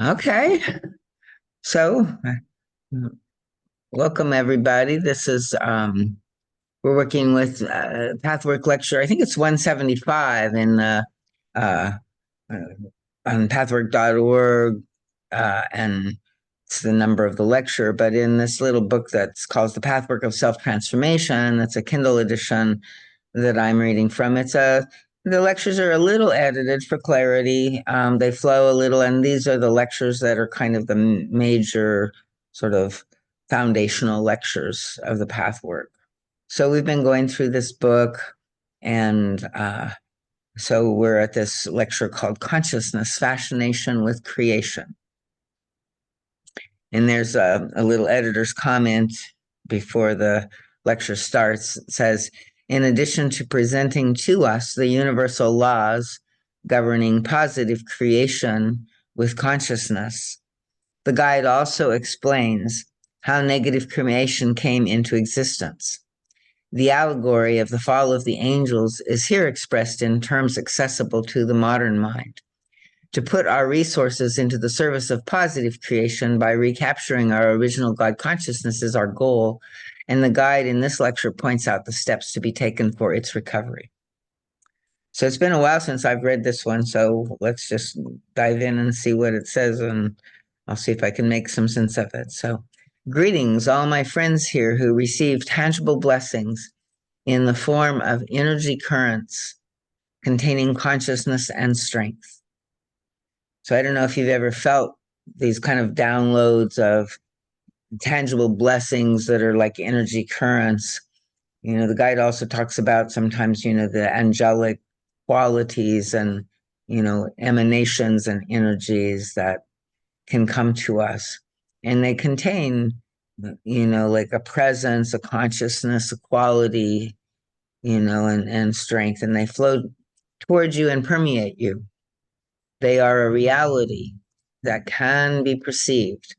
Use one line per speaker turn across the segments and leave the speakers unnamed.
Okay, so welcome everybody. This is we're working with Pathwork lecture. I think it's 175 in uh, uh, on pathwork.org, and it's the number of the lecture. But in this little book that's called The Pathwork of Self-Transformation, that's a Kindle edition that I'm reading from. The lectures are a little edited for clarity. They flow a little, and these are the lectures that are kind of the major sort of foundational lectures of the Pathwork. So we've been going through this book, and so we're at this lecture called Consciousness, Fascination with Creation. And there's a little editor's comment before the lecture starts. It says, in addition to presenting to us the universal laws governing positive creation with consciousness, the guide also explains how negative creation came into existence. The allegory of the fall of the angels is here expressed in terms accessible to the modern mind. To put our resources into the service of positive creation by recapturing our original God consciousness is our goal, and the guide in this lecture points out the steps to be taken for its recovery. So it's been a while since I've read this one, so let's just dive in and see what it says, and I'll see if I can make some sense of it. So, greetings, all my friends here who receive tangible blessings in the form of energy currents containing consciousness and strength. So I don't know if you've ever felt these kind of downloads of tangible blessings that are like energy currents. The guide also talks about sometimes, the angelic qualities and, emanations and energies that can come to us. And they contain, like a presence, a consciousness, a quality, and strength, and they flow towards you and permeate you. They are a reality that can be perceived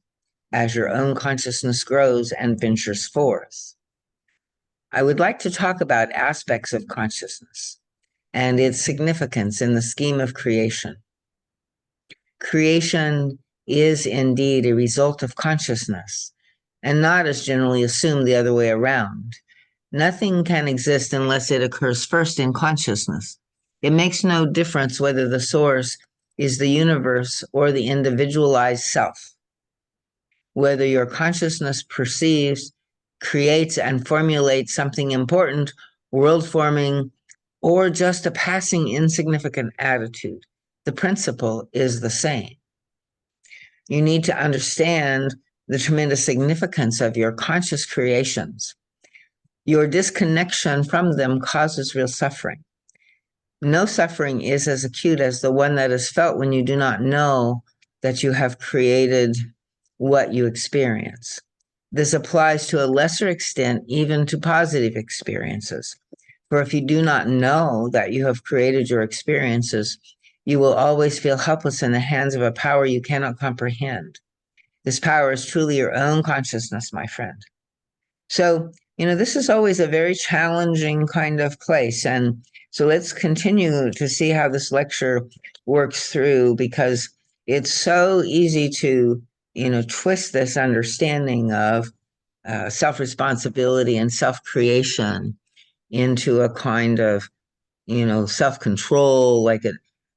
as your own consciousness grows and ventures forth. I would like to talk about aspects of consciousness and its significance in the scheme of creation. Creation is indeed a result of consciousness, and not as generally assumed the other way around. Nothing can exist unless it occurs first in consciousness. It makes no difference whether the source is the universe or the individualized self. Whether your consciousness perceives, creates, and formulates something important, world forming, or just a passing insignificant attitude, the principle is the same. You need to understand the tremendous significance of your conscious creations. Your disconnection from them causes real suffering. No suffering is as acute as the one that is felt when you do not know that you have created what you experience. This applies to a lesser extent even to positive experiences. For if you do not know that you have created your experiences, you will always feel helpless in the hands of a power you cannot comprehend. This power is truly your own consciousness, my friend. So, this is always a very challenging kind of place. And so let's continue to see how this lecture works through, because it's so easy to, twist this understanding of self-responsibility and self-creation into a kind of, self-control. Like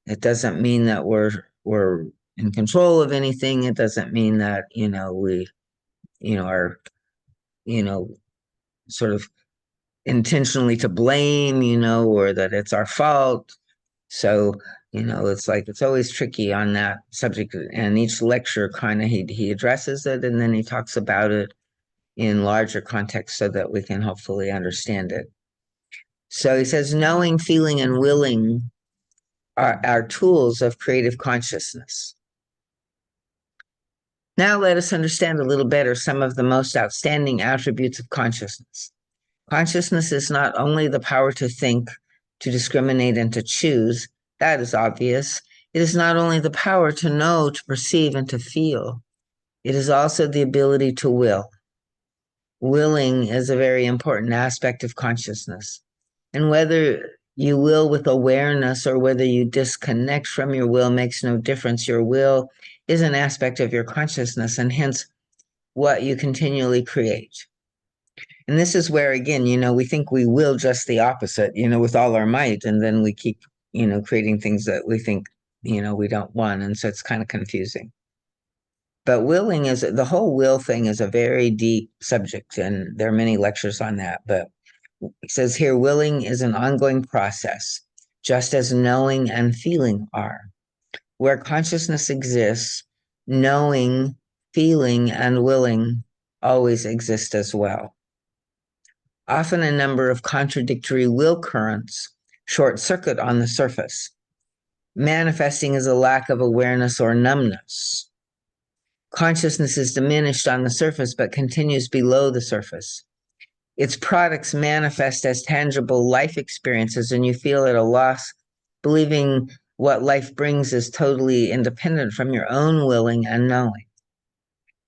it doesn't mean that we're in control of anything. It doesn't mean that, we, are, you know, sort of intentionally to blame, or that it's our fault. So, it's like it's always tricky on that subject. And each lecture kind of he addresses it, and then he talks about it in larger context so that we can hopefully understand it. So he says, knowing, feeling, and willing are tools of creative consciousness. Now let us understand a little better some of the most outstanding attributes of consciousness. Consciousness is not only the power to think, to discriminate, and to choose. That is obvious. It is not only the power to know, to perceive, and to feel. It is also the ability to will. Willing is a very important aspect of consciousness. And whether you will with awareness or whether you disconnect from your will makes no difference. Your will is an aspect of your consciousness and hence what you continually create. And this is where, again, we think we will just the opposite, with all our might, and then we keep, creating things that we think, we don't want. And so it's kind of confusing. But willing is the whole will thing is a very deep subject, and there are many lectures on that. But it says here, willing is an ongoing process, just as knowing and feeling are. Where consciousness exists, knowing, feeling, and willing always exist as well. Often a number of contradictory will currents short circuit on the surface, manifesting as a lack of awareness or numbness. Consciousness is diminished on the surface but continues below the surface. Its products manifest as tangible life experiences, and you feel at a loss, believing what life brings is totally independent from your own willing and knowing.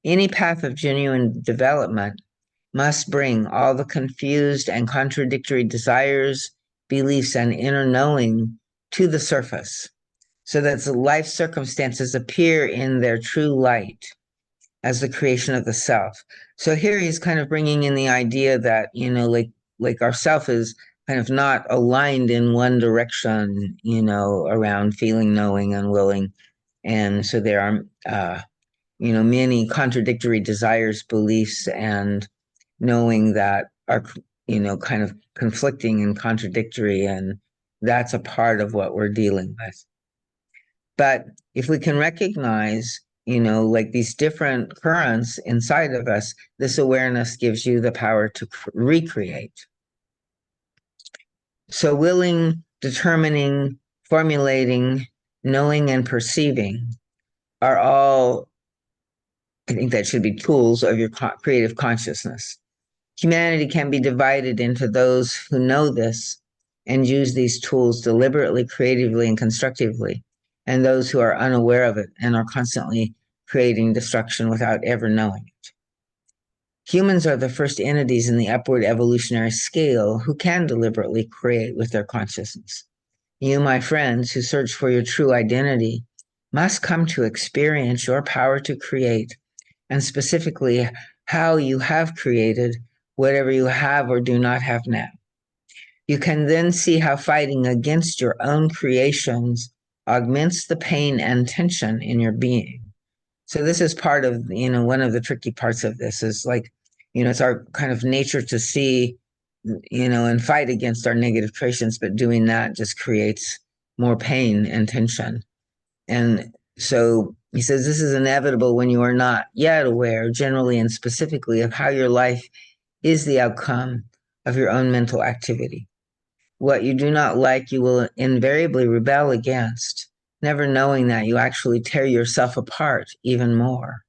Any path of genuine development must bring all the confused and contradictory desires, beliefs, and inner knowing to the surface, so that the life circumstances appear in their true light as the creation of the self. So here he's kind of bringing in the idea that, like our self is kind of not aligned in one direction, around feeling, knowing, and willing. And so there are, many contradictory desires, beliefs, and knowing that are, kind of conflicting and contradictory. And that's a part of what we're dealing with. But if we can recognize, like these different currents inside of us, this awareness gives you the power to recreate. So willing, determining, formulating, knowing, and perceiving are all, I think that should be tools of your creative consciousness. Humanity can be divided into those who know this and use these tools deliberately, creatively, and constructively, and those who are unaware of it and are constantly creating destruction without ever knowing it. Humans are the first entities in the upward evolutionary scale who can deliberately create with their consciousness. You, my friends, who search for your true identity, must come to experience your power to create, and specifically how you have created whatever you have or do not have now. You can then see how fighting against your own creations augments the pain and tension in your being. So this is part of, one of the tricky parts of this is like, it's our kind of nature to see, and fight against our negative creations, but doing that just creates more pain and tension. And so he says this is inevitable when you are not yet aware, generally and specifically, of how your life is the outcome of your own mental activity. What you do not like, you will invariably rebel against, never knowing that you actually tear yourself apart even more.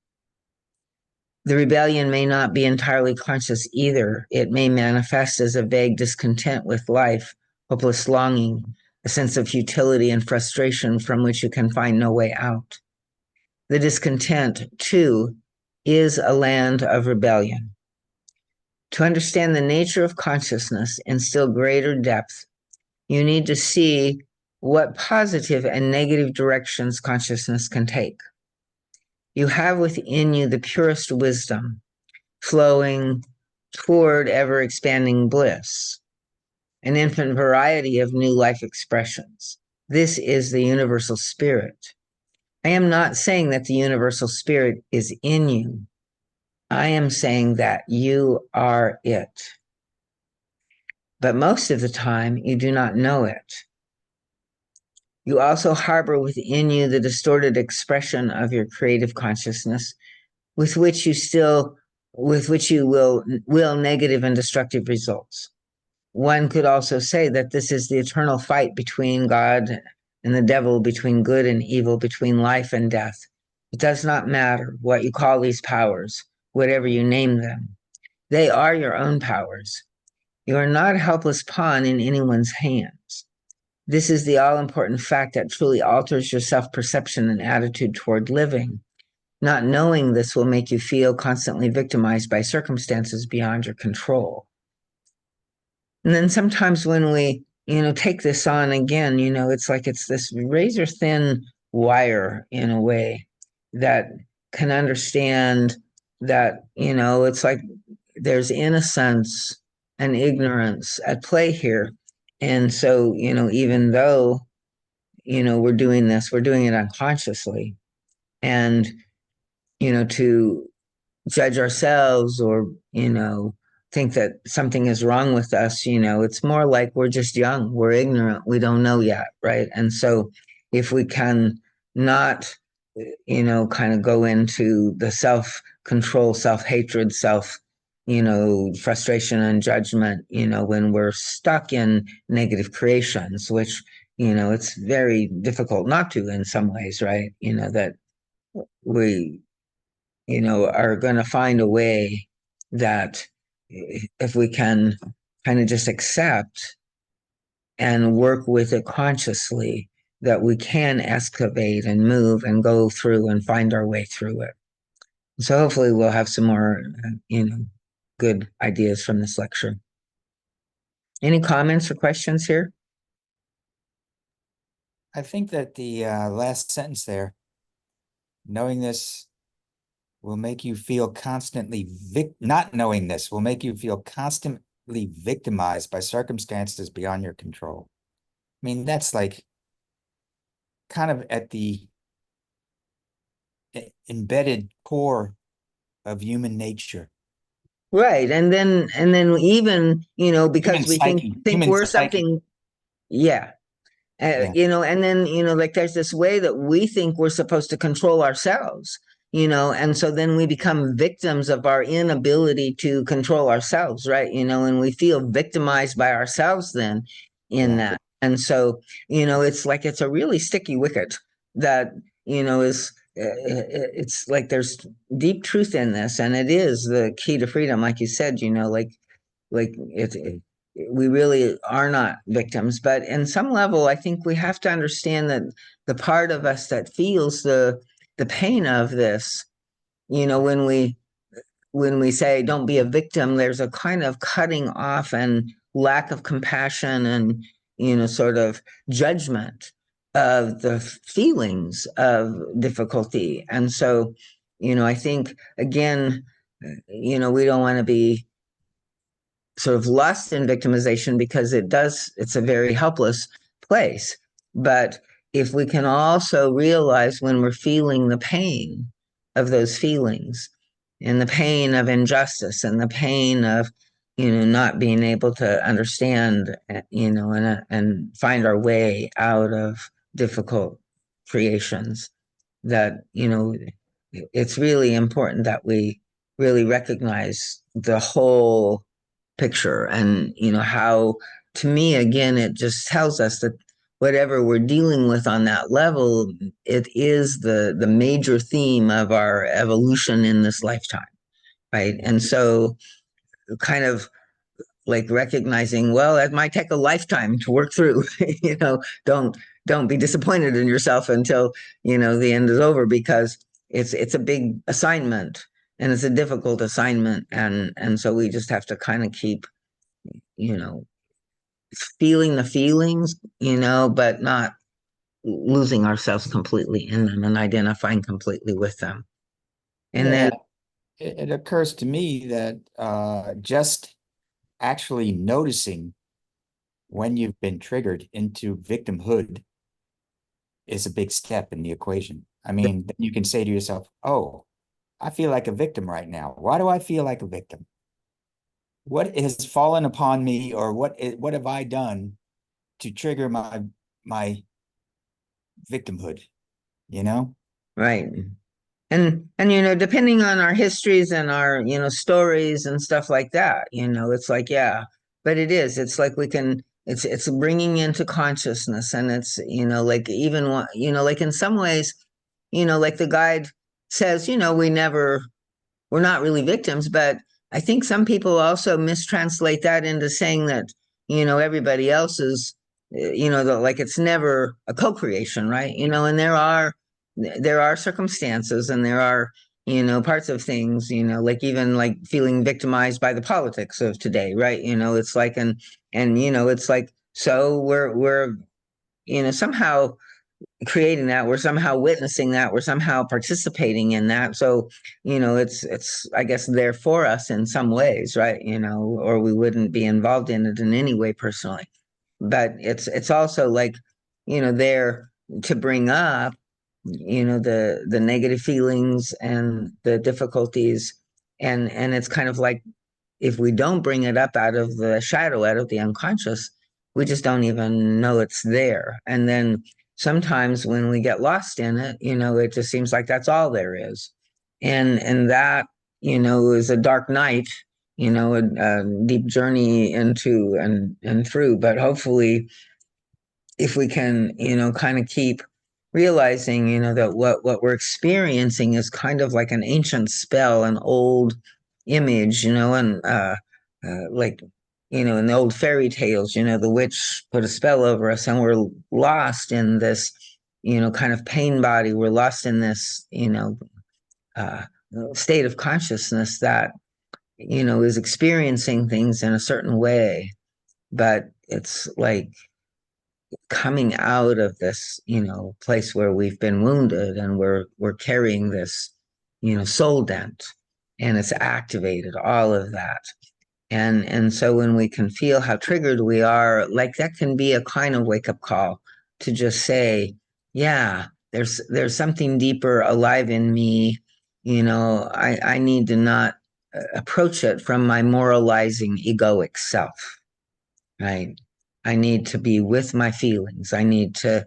The rebellion may not be entirely conscious either. It may manifest as a vague discontent with life, hopeless longing, a sense of futility and frustration from which you can find no way out. The discontent, too, is a land of rebellion. To understand the nature of consciousness in still greater depth, you need to see what positive and negative directions consciousness can take. You have within you the purest wisdom, flowing toward ever-expanding bliss, an infinite variety of new life expressions. This is the universal spirit. I am not saying that the universal spirit is in you. I am saying that you are it. But most of the time, you do not know it. You also harbor within you the distorted expression of your creative consciousness, with which you will negative and destructive results. One could also say that this is the eternal fight between God and the devil, between good and evil, between life and death. It does not matter what you call these powers, whatever you name them. They are your own powers. You are not a helpless pawn in anyone's hands. This is the all-important fact that truly alters your self-perception and attitude toward living. Not knowing this will make you feel constantly victimized by circumstances beyond your control. And then sometimes when we, take this on again, it's like it's this razor thin wire in a way that can understand that, it's like there's innocence and ignorance at play here. And so, even though, we're doing this, we're doing it unconsciously. And, to judge ourselves or, think that something is wrong with us, it's more like we're just young, we're ignorant, we don't know yet, right? And so if we can not, kind of go into the self control, self hatred, self, frustration and judgment, when we're stuck in negative creations, which, it's very difficult not to in some ways, right? That we, are going to find a way that if we can kind of just accept and work with it consciously, that we can excavate and move and go through and find our way through it. So hopefully we'll have some more, good ideas from this lecture. Any comments or questions here?
I think that the last sentence there, knowing this will make you feel constantly not knowing this will make you feel constantly victimized by circumstances beyond your control. I mean, that's like kind of at the embedded core of human nature.
Right. And then even, because we think
human
we're
psyche.
something, yeah.
Yeah.
And then, like there's this way that we think we're supposed to control ourselves, and so then we become victims of our inability to control ourselves, right? And we feel victimized by ourselves then in that. And so, it's like it's a really sticky wicket that, is it's like there's deep truth in this, and it is the key to freedom, like you said, like we really are not victims, but in some level I think we have to understand that the part of us that feels the pain of this, when we say don't be a victim, there's a kind of cutting off and lack of compassion and, sort of judgment of the feelings of difficulty. And so, I think again, we don't want to be sort of lust in victimization because it's a very helpless place. But if we can also realize when we're feeling the pain of those feelings and the pain of injustice and the pain of, not being able to understand, and find our way out of difficult creations, that, it's really important that we really recognize the whole picture. And how, to me, again, it just tells us that whatever we're dealing with on that level, it is the major theme of our evolution in this lifetime, right? And so kind of like recognizing, well, it might take a lifetime to work through. Don't be disappointed in yourself until the end is over, because it's a big assignment and it's a difficult assignment. And so we just have to kind of keep, you know, feeling the feelings, but not losing ourselves completely in them and identifying completely with them. And
Yeah,
then,
it occurs to me that just actually noticing when you've been triggered into victimhood is a big step in the equation. I mean, then you can say to yourself, oh, I feel like a victim right now. Why do I feel like a victim? What has fallen upon me, or what have I done to trigger my victimhood? You know?
right. And depending on our histories and our stories and stuff like that, it's like, yeah, but it's like it's bringing into consciousness. And it's like even like in some ways, like the guide says, we're not really victims. But I think some people also mistranslate that into saying that, everybody else is, like it's never a co-creation, right? And there are circumstances, and there are, parts of things, like even like feeling victimized by the politics of today, right? It's like, and it's like, so we're somehow creating that, we're somehow witnessing that, we're somehow participating in that. So, it's I guess there for us in some ways, right? Or we wouldn't be involved in it in any way personally. But it's also like, there to bring up, the negative feelings and the difficulties. And it's kind of like, if we don't bring it up out of the shadow, out of the unconscious, we just don't even know it's there. And then sometimes when we get lost in it, it just seems like that's all there is. And that, is a dark night, a deep journey into and through. But hopefully, if we can, kind of keep realizing, that what we're experiencing is kind of like an ancient spell, an old image, and like, in the old fairy tales, the witch put a spell over us, and we're lost in this, kind of pain body. We're lost in this, uh, state of consciousness that, is experiencing things in a certain way. But it's like coming out of this, place where we've been wounded, and we're carrying this, soul dent, and it's activated all of that. And so when we can feel how triggered we are, like, that can be a kind of wake up call to just say, yeah, there's something deeper alive in me. I need to not approach it from my moralizing egoic self, right? I need to be with my feelings. I need to,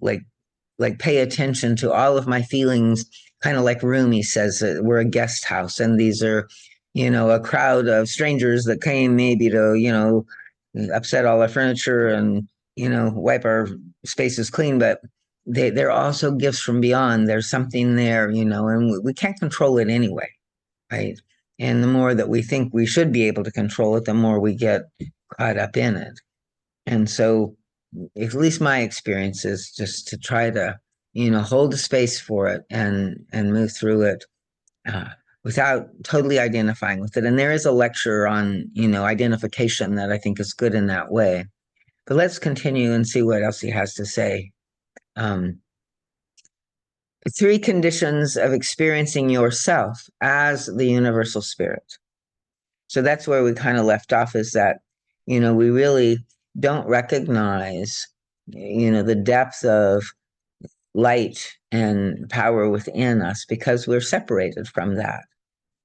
like pay attention to all of my feelings, kind of like Rumi says that we're a guest house, and these are, a crowd of strangers that came maybe to, upset all our furniture and, wipe our spaces clean. But they're also gifts from beyond. There's something there, and we can't control it anyway, right? And the more that we think we should be able to control it, the more we get caught up in it. And so, at least my experience is just to try to, hold a space for it and move through it, uh, without totally identifying with it. And there is a lecture on, identification that I think is good in that way. But let's continue and see what else he has to say. Um, Three conditions of experiencing yourself as the universal spirit. So that's where we kind of left off, is that, we really don't recognize, the depth of light and power within us, because we're separated from that.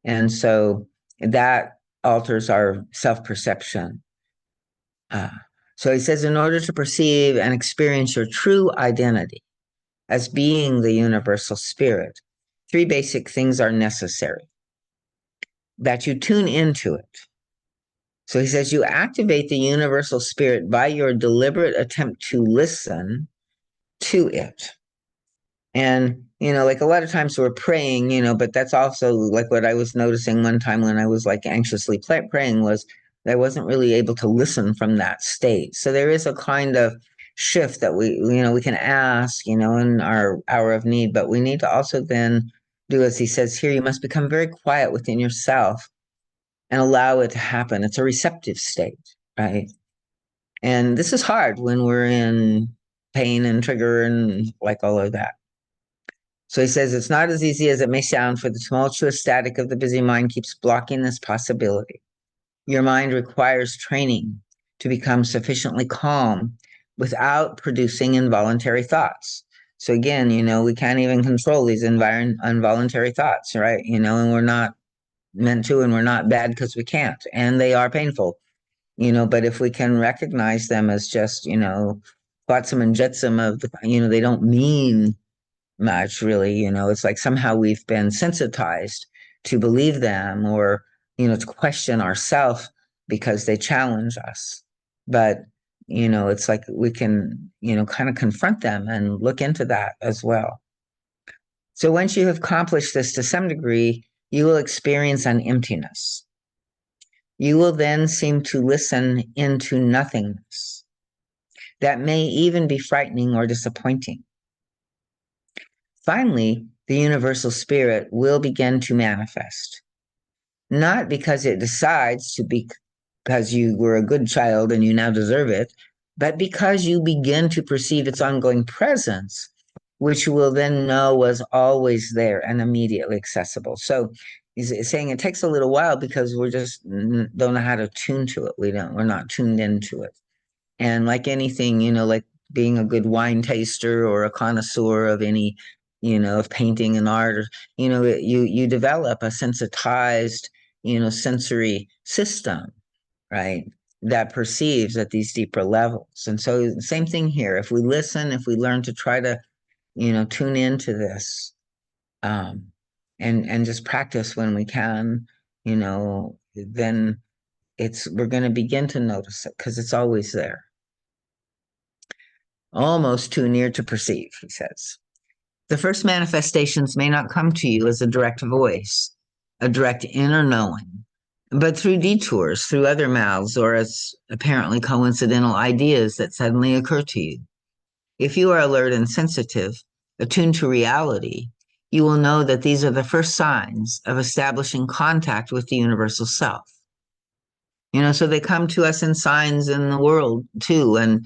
And so that alters our self perception. Uh, so he says, in order to perceive and experience your true identity as being the universal spirit, three basic things are necessary: that you tune into it. So he says, you activate the universal spirit by your deliberate attempt to listen to it. And, like, a lot of times we're praying, but that's also like what I was noticing one time when I was like anxiously praying, was that I wasn't really able to listen from that state. So there is a kind of shift that we can ask, in our hour of need, but we need to also then do, as he says here, you must become very quiet within yourself and allow it to happen. It's a receptive state, right? And this is hard when we're in pain and trigger and like all of that. So he says, it's not as easy as it may sound, for the tumultuous static of the busy mind keeps blocking this possibility. Your mind requires training to become sufficiently calm without producing involuntary thoughts. So again, we can't even control these involuntary thoughts, right? And we're not meant to, and we're not bad because we can't, and they are painful, but if we can recognize them as just, flotsam and jetsam of the, they don't mean much, really. It's like somehow we've been sensitized to believe them, or, to question ourselves because they challenge us. But, it's like we can, kind of confront them and look into that as well. So once you have accomplished this to some degree, you will experience an emptiness. You will then seem to listen into nothingness. That may even be frightening or disappointing. Finally, the universal spirit will begin to manifest, not because it decides to be, because you were a good child and you now deserve it, but because you begin to perceive its ongoing presence, which you will then know was always there and immediately accessible. So he's saying it takes a little while because we're just don't know how to tune to it. We're not tuned into it. And like anything, like being a good wine taster or a connoisseur of any, of painting and art, or, you develop a sensitized, sensory system, right? That perceives at these deeper levels. And so same thing here. If we listen, if we learn to try to, tune into this, um, and just practice when we can, then we're going to begin to notice it because it's always there. Almost too near to perceive, he says. The first manifestations may not come to you as a direct voice, a direct inner knowing, but through detours, through other mouths, or as apparently coincidental ideas that suddenly occur to you. If you are alert and sensitive, attuned to reality, you will know that these are the first signs of establishing contact with the universal self. So they come to us in signs in the world too, and,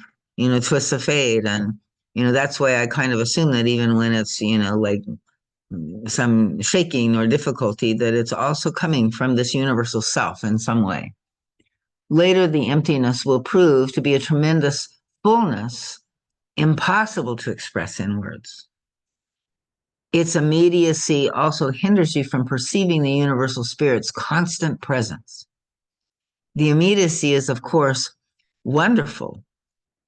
twists of fate. And, that's why I kind of assume that even when it's, like some shaking or difficulty, that it's also coming from this universal self in some way. Later, the emptiness will prove to be a tremendous fullness, impossible to express in words. Its immediacy also hinders you from perceiving the universal spirit's constant presence. The immediacy is, of course, wonderful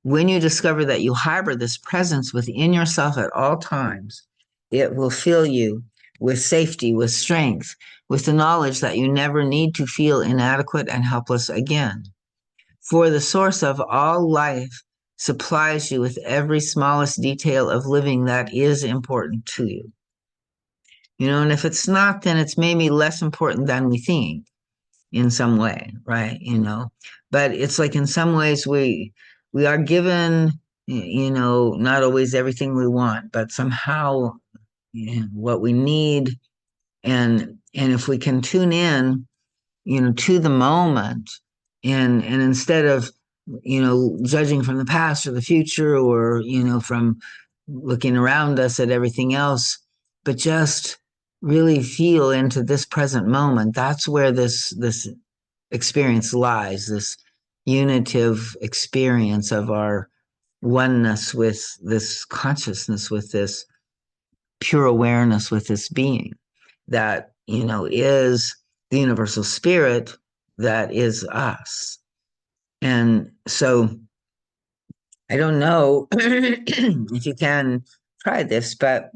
when you discover that you harbor this presence within yourself at all times. It will fill you with safety, with strength, with the knowledge that you never need to feel inadequate and helpless again. For the source of all life supplies you with every smallest detail of living that is important to you. And if it's not, then it's maybe less important than we think in some way, right? But it's like in some ways we are given, not always everything we want, but somehow what we need, and if we can tune in, to the moment, and instead of, judging from the past or the future, or, from looking around us at everything else, but just really feel into this present moment. That's where this experience lies, this unitive experience of our oneness with this consciousness, with this pure awareness, with this being that, is the universal spirit that is us. And so I don't know if you can try this, but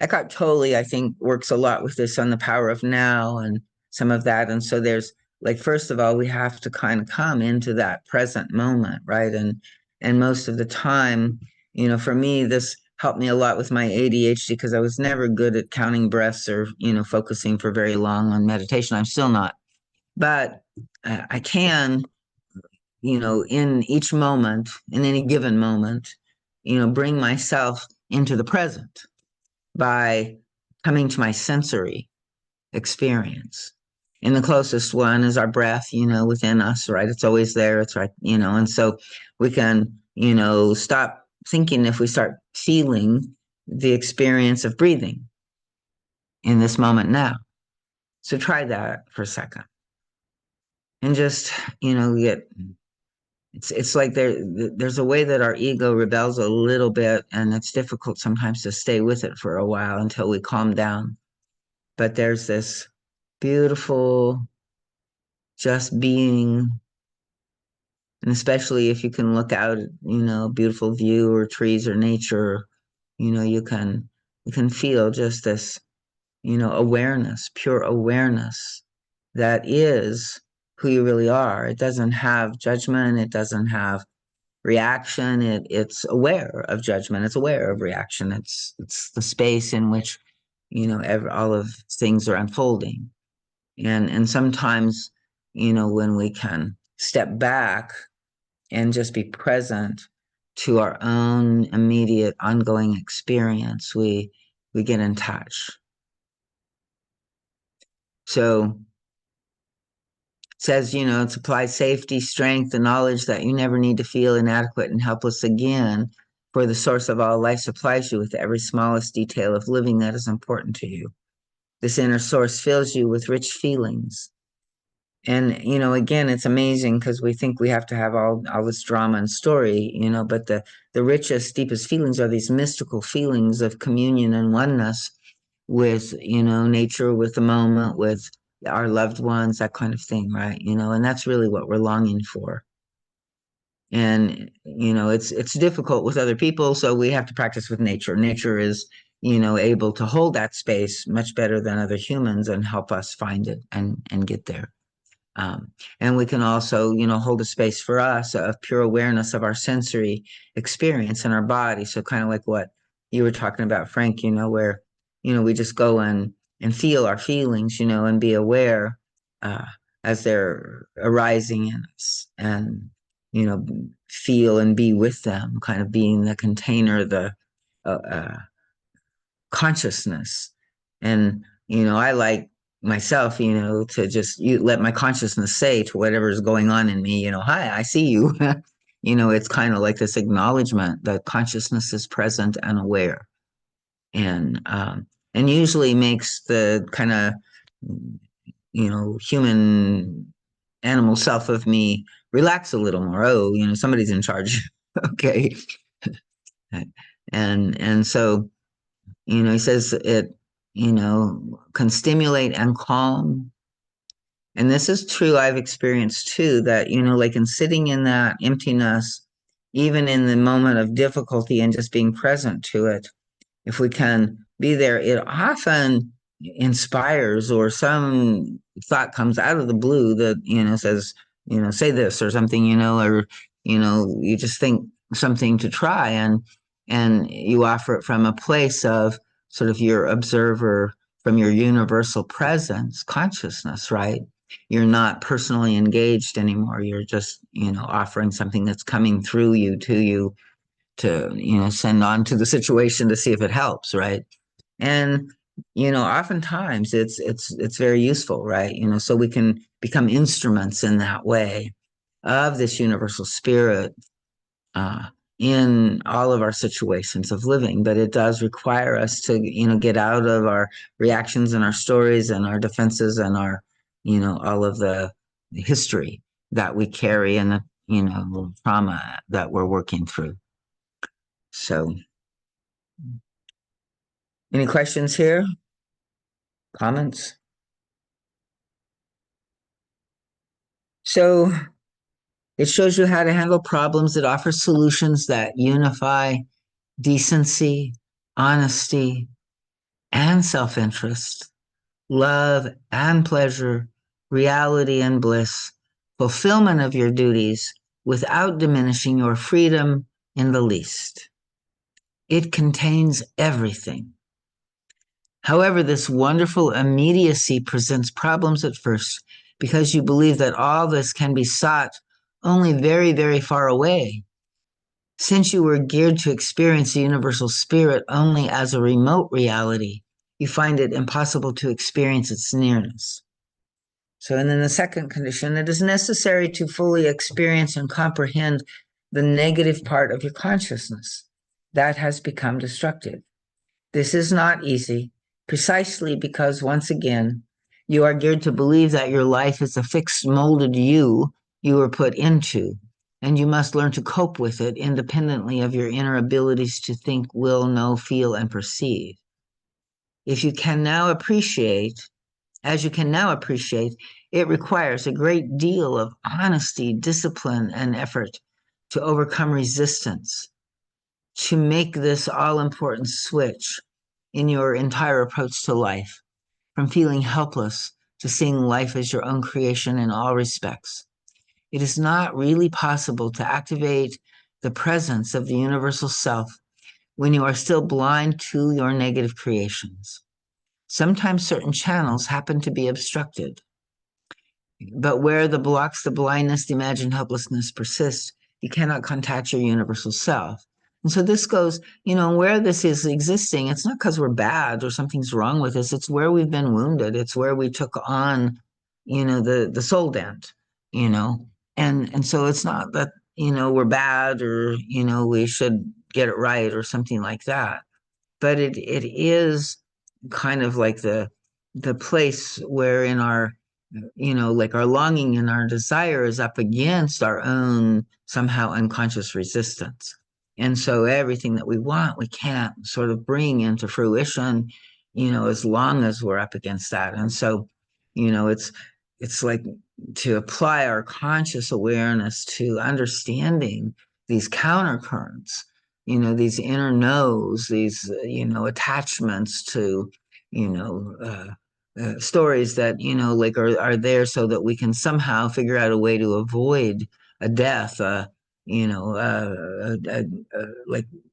Eckhart Tolle, I think, works a lot with this on the power of now and some of that. And so there's like, first of all, we have to kind of come into that present moment, right? And most of the time, for me, this helped me a lot with my ADHD because I was never good at counting breaths or, focusing for very long on meditation. I'm still not. But I can, in each moment, in any given moment, bring myself into the present by coming to my sensory experience. And the closest one is our breath, within us, right? It's always there. It's right, and so we can, stop thinking if we start feeling the experience of breathing in this moment now. So try that for a second and just, get, it's like there's a way that our ego rebels a little bit, and it's difficult sometimes to stay with it for a while until we calm down. But there's this beautiful just being, and especially if you can look out, beautiful view or trees or nature, you can feel just this, awareness, pure awareness that is who you really are. It doesn't have judgment. It doesn't have reaction. It's aware of judgment. It's aware of reaction. It's the space in which, all of things are unfolding. And sometimes, when we can step back and just be present to our own immediate ongoing experience, we get in touch. So says, it supplies safety, strength, and knowledge that you never need to feel inadequate and helpless again, for the source of all life supplies you with every smallest detail of living that is important to you. This inner source fills you with rich feelings. And, again, it's amazing because we think we have to have all this drama and story, but the richest, deepest feelings are these mystical feelings of communion and oneness with, nature, with the moment, with our loved ones, that kind of thing, right? And that's really what we're longing for. And, it's difficult with other people, so we have to practice with nature. Nature is, able to hold that space much better than other humans and help us find it and get there. And we can also, hold a space for us of pure awareness of our sensory experience in our body. So kind of like what you were talking about, Frank, where, we just go and feel our feelings, and be aware uh, as they're arising in us and, feel and be with them, kind of being the container, the uh, uh, consciousness. And, I like myself, to just let my consciousness say to whatever's going on in me, hi, I see you. It's kind of like this acknowledgement that consciousness is present and aware. And usually makes the kind of, human animal self of me relax a little more. Oh, somebody's in charge. Okay. And so, he says it, can stimulate and calm. And this is true, I've experienced too, that, like in sitting in that emptiness, even in the moment of difficulty and just being present to it, if we can be there, it often inspires, or some thought comes out of the blue that, says, say this or something, or, you just think something to try, and you offer it from a place of sort of your observer, from your universal presence, consciousness, right? You're not personally engaged anymore. You're just, offering something that's coming through you to you to, send on to the situation to see if it helps, right? And, oftentimes it's very useful, right? So we can become instruments in that way of this universal spirit uh, in all of our situations of living. But it does require us to, get out of our reactions and our stories and our defenses and our, all of the history that we carry and the, trauma that we're working through. So, any questions here? Comments? So, it shows you how to handle problems. It offers solutions that unify decency, honesty, and self interest, love and pleasure, reality and bliss, fulfillment of your duties without diminishing your freedom in the least. It contains everything. However, this wonderful immediacy presents problems at first because you believe that all this can be sought only very, very far away. Since you were geared to experience the universal spirit only as a remote reality, you find it impossible to experience its nearness. So, and then the second condition, it is necessary to fully experience and comprehend the negative part of your consciousness that has become destructive. This is not easy, precisely because, once again, you are geared to believe that your life is a fixed, molded you were put into, and you must learn to cope with it independently of your inner abilities to think, will, know, feel, and perceive. If you can now appreciate, as you can now appreciate, it requires a great deal of honesty, discipline, and effort to overcome resistance, to make this all important switch in your entire approach to life, from feeling helpless to seeing life as your own creation in all respects. It is not really possible to activate the presence of the universal self when you are still blind to your negative creations. Sometimes certain channels happen to be obstructed, but where the blocks, the blindness, the imagined helplessness persist, you cannot contact your universal self. And so this goes, where this is existing, it's not because we're bad or something's wrong with us. It's where we've been wounded. It's where we took on, the soul dent, you know, and so it's not that we're bad or we should get it right or something like that, but it is kind of like the place where in our like our longing and our desire is up against our own somehow unconscious resistance. And so everything that we want, we can't sort of bring into fruition, as long as we're up against that. And so, it's like to apply our conscious awareness to understanding these countercurrents, these inner no's, these, attachments to, you know, stories that like are there so that we can somehow figure out a way to avoid a death, like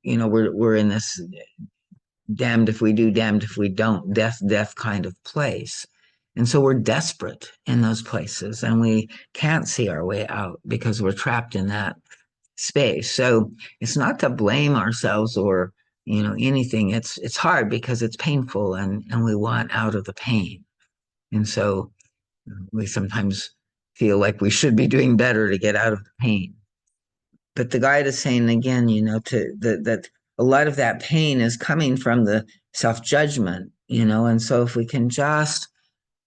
we're in this damned if we do, damned if we don't, death kind of place. And so we're desperate in those places and we can't see our way out because we're trapped in that space. So it's not to blame ourselves or anything. It's hard because it's painful and we want out of the pain. And so we sometimes feel like we should be doing better to get out of the pain. But the guide is saying again, that a lot of that pain is coming from the self-judgment, and so if we can just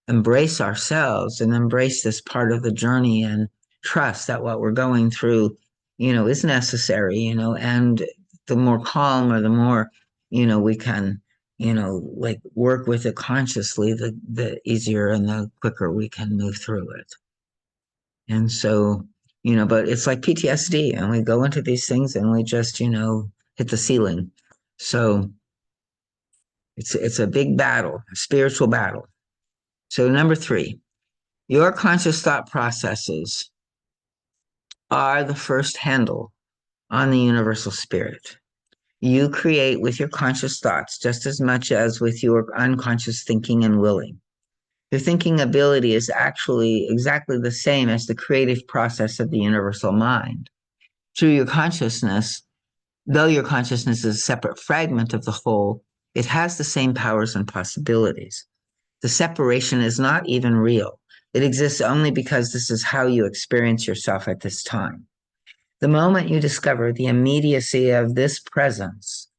embrace ourselves and embrace this part of the journey and trust that what we're going through, is necessary, and the more calm or the more, we can, like work with it consciously, the easier and the quicker we can move through it. And so, but it's like PTSD and we go into these things and we just, hit the ceiling. So it's a big battle, a spiritual battle. So number 3, your conscious thought processes are the first handle on the universal spirit. You create with your conscious thoughts just as much as with your unconscious thinking and willing. Your thinking ability is actually exactly the same as the creative process of the universal mind. Through your consciousness, though your consciousness is a separate fragment of the whole, it has the same powers and possibilities. The separation is not even real. It exists only because this is how you experience yourself at this time. The moment you discover the immediacy of this presence,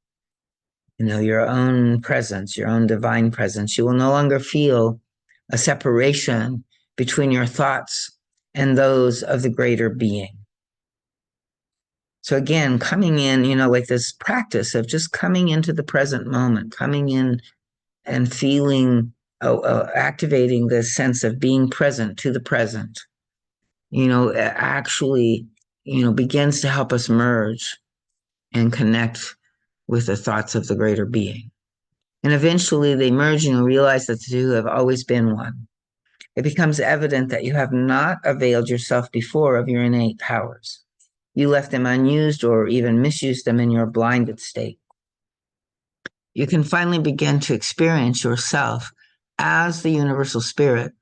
your own presence, your own divine presence, you will no longer feel a separation between your thoughts and those of the greater being. So again, coming in, like this practice of just coming into the present moment, coming in and feeling, activating this sense of being present to the present, actually, begins to help us merge and connect with the thoughts of the greater being. And eventually they merge and you realize that the two have always been one. It becomes evident that you have not availed yourself before of your innate powers. You left them unused or even misused them in your blinded state. You can finally begin to experience yourself as the universal spirit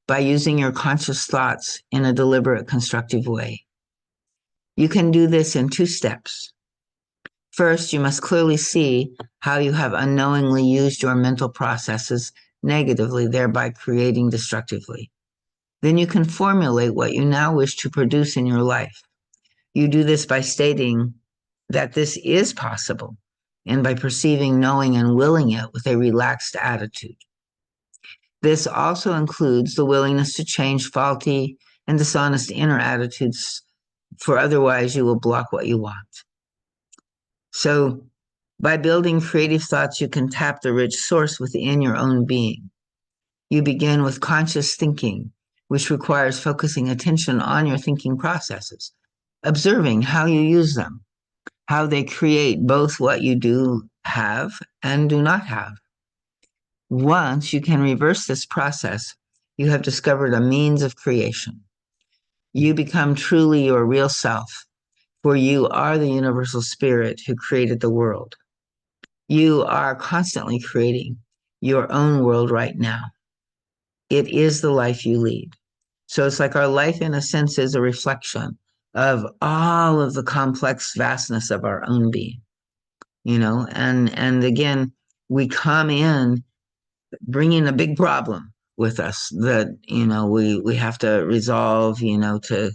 by using your conscious thoughts in a deliberate, constructive way. You can do this in 2 steps. First, you must clearly see how you have unknowingly used your mental processes negatively, thereby creating destructively. Then you can formulate what you now wish to produce in your life. You do this by stating that this is possible and by perceiving, knowing, and willing it with a relaxed attitude. This also includes the willingness to change faulty and dishonest inner attitudes, for otherwise you will block what you want. So, by building creative thoughts, you can tap the rich source within your own being. You begin with conscious thinking, which requires focusing attention on your thinking processes, observing how you use them, how they create both what you do have and do not have. Once you can reverse this process, you have discovered a means of creation. You become truly your real self, for you are the universal spirit who created the world. You are constantly creating your own world right now. It is the life you lead. So it's like our life, in a sense, is a reflection of all of the complex vastness of our own being, and again, we come in bringing a big problem with us that, we have to resolve, to,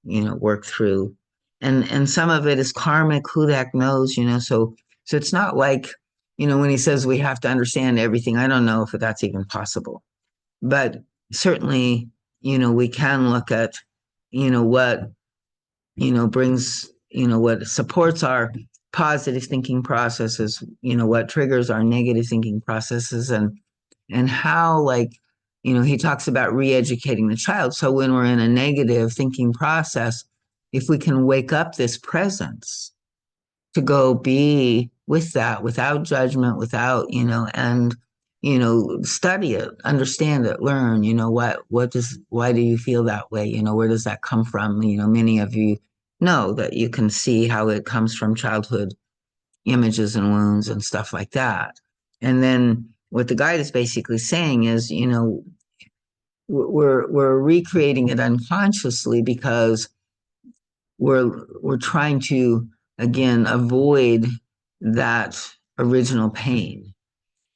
work through. And some of it is karmic, who the heck knows, so it's not like, when he says we have to understand everything, I don't know if that's even possible. But certainly, we can look at, what, brings, what supports our positive thinking processes, what triggers our negative thinking processes, and how, like, he talks about re-educating the child. So when we're in a negative thinking process, if we can wake up this presence to go be with that without judgment, without, and, study it, understand it, learn, why do you feel that way? Where does that come from? Many of you know that you can see how it comes from childhood images and wounds and stuff like that. And then what the guide is basically saying is, we're recreating it unconsciously because we're trying to, again, avoid that original pain.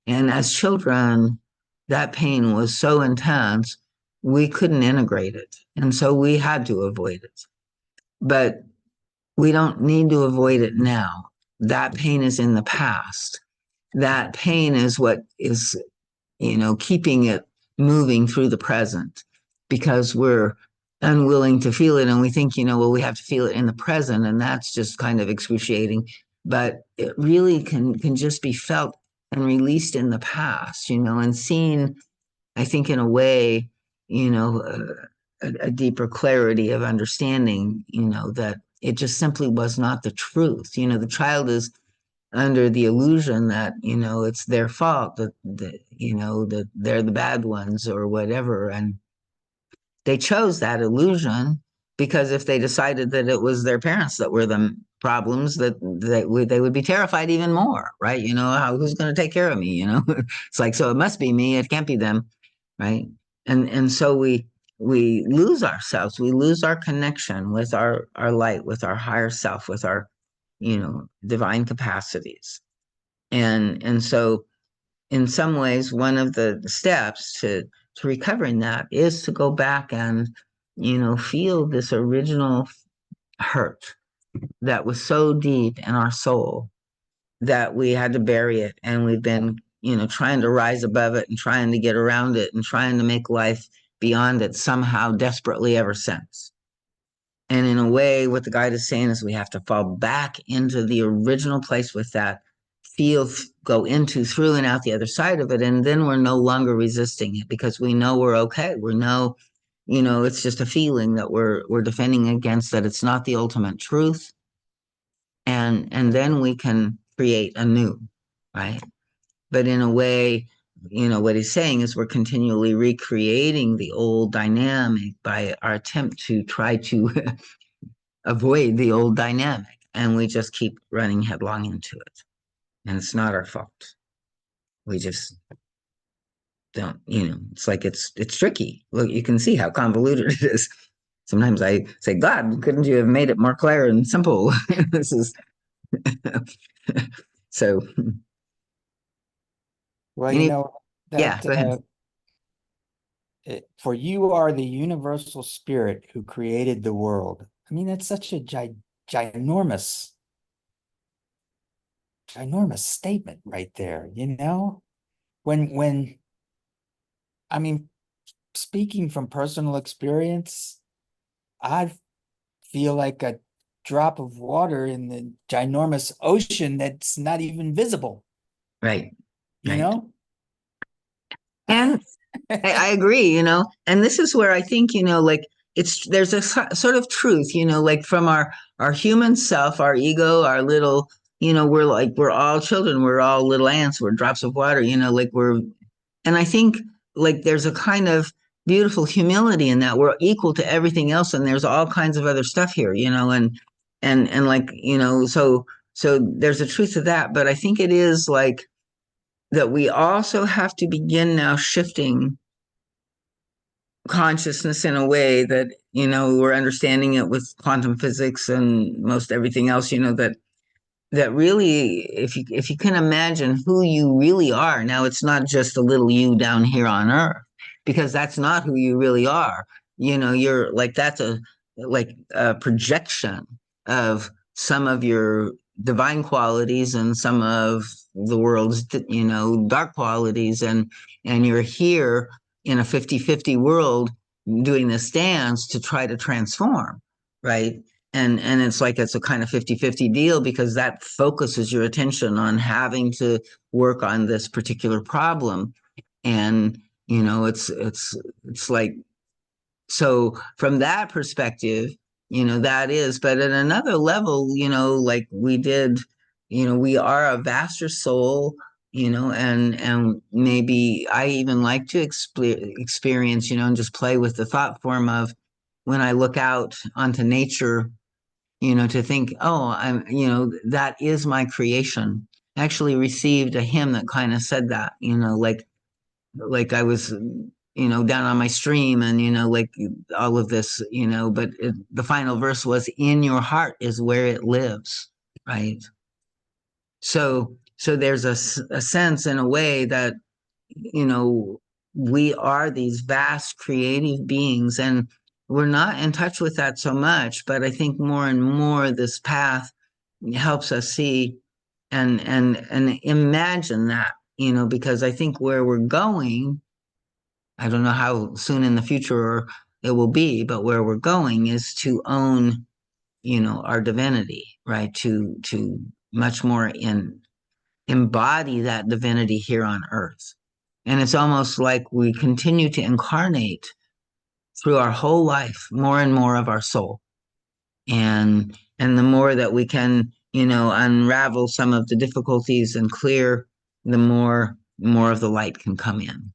And as children, that pain was so intense, we couldn't integrate it. And so we had to avoid it. But we don't need to avoid it now. That pain is in the past. That pain is what is, keeping it moving through the present because we're unwilling to feel it. And we think, well, we have to feel it in the present. And that's just kind of excruciating. But it really can just be felt and released in the past, and seen, I think, in a way, a deeper clarity of understanding, that it just simply was not the truth. The child is under the illusion that, it's their fault, that they're the bad ones or whatever. And they chose that illusion because if they decided that it was their parents that were the problems, that they would be terrified even more, right? Who's going to take care of me? It's like, so it must be me. It can't be them, right? And so we lose ourselves. We lose our connection with our light, with our higher self, with our, divine capacities. And so in some ways, one of the steps to recovering that is to go back and, feel this original hurt that was so deep in our soul that we had to bury it. And we've been, trying to rise above it and trying to get around it and trying to make life beyond it somehow desperately ever since. And in a way, what the guide is saying is we have to fall back into the original place with that, feel, go into, through, and out the other side of it. And then we're no longer resisting it because we know we're okay. We know, it's just a feeling that we're defending against, that it's not the ultimate truth. And then we can create anew, right? But in a way, what he's saying is we're continually recreating the old dynamic by our attempt to try to avoid the old dynamic. And we just keep running headlong into it. And it's not our fault. We just don't, it's like it's tricky. Look, you can see how convoluted it is. Sometimes I say, God, couldn't you have made it more clear and simple? This is so.
Well,
Any, yeah,
that
go ahead.
for you are the universal spirit who created the world. I mean, that's such a ginormous, ginormous statement right there, When I mean, speaking from personal experience, I feel like a drop of water in the ginormous ocean that's not even visible,
Right,
you
right.
know?
And I agree, and this is where I think, like there's a sort of truth, like from our human self, our ego, our little, we're all children, we're all little ants, we're drops of water, like and I think like there's a kind of beautiful humility in that we're equal to everything else, and there's all kinds of other stuff here, and like, so there's a truth to that, but I think it is like that we also have to begin now shifting consciousness in a way that, we're understanding it with quantum physics and most everything else, that really, if you can imagine who you really are now, it's not just a little you down here on earth. because that's not who you really are. You're like, that's a projection of some of your divine qualities and some of the world's, dark qualities. And you're here in a 50-50 world doing this dance to try to transform, right? And it's like it's a kind of 50-50 deal, because that focuses your attention on having to work on this particular problem. And it's like, so from that perspective, that is. But at another level, like we did, we are a vaster soul, and maybe I even like to experience, and just play with the thought form of, when I look out onto nature, to think, oh, that is my creation. I actually received a hymn that kind of said that, like I was, down on my stream, and, like all of this, but the final verse was, in your heart is where it lives, right? So there's a sense, in a way, that, you know, we are these vast creative beings, and we're not in touch with that so much. But I think more and more this path helps us see and imagine that, because I think where we're going, I don't know how soon in the future it will be, but where we're going is to own, our divinity, right? To much more embody that divinity here on earth. And it's almost like we continue to incarnate through our whole life more and more of our soul. And the more that we can, unravel some of the difficulties and clear, the more of the light can come in.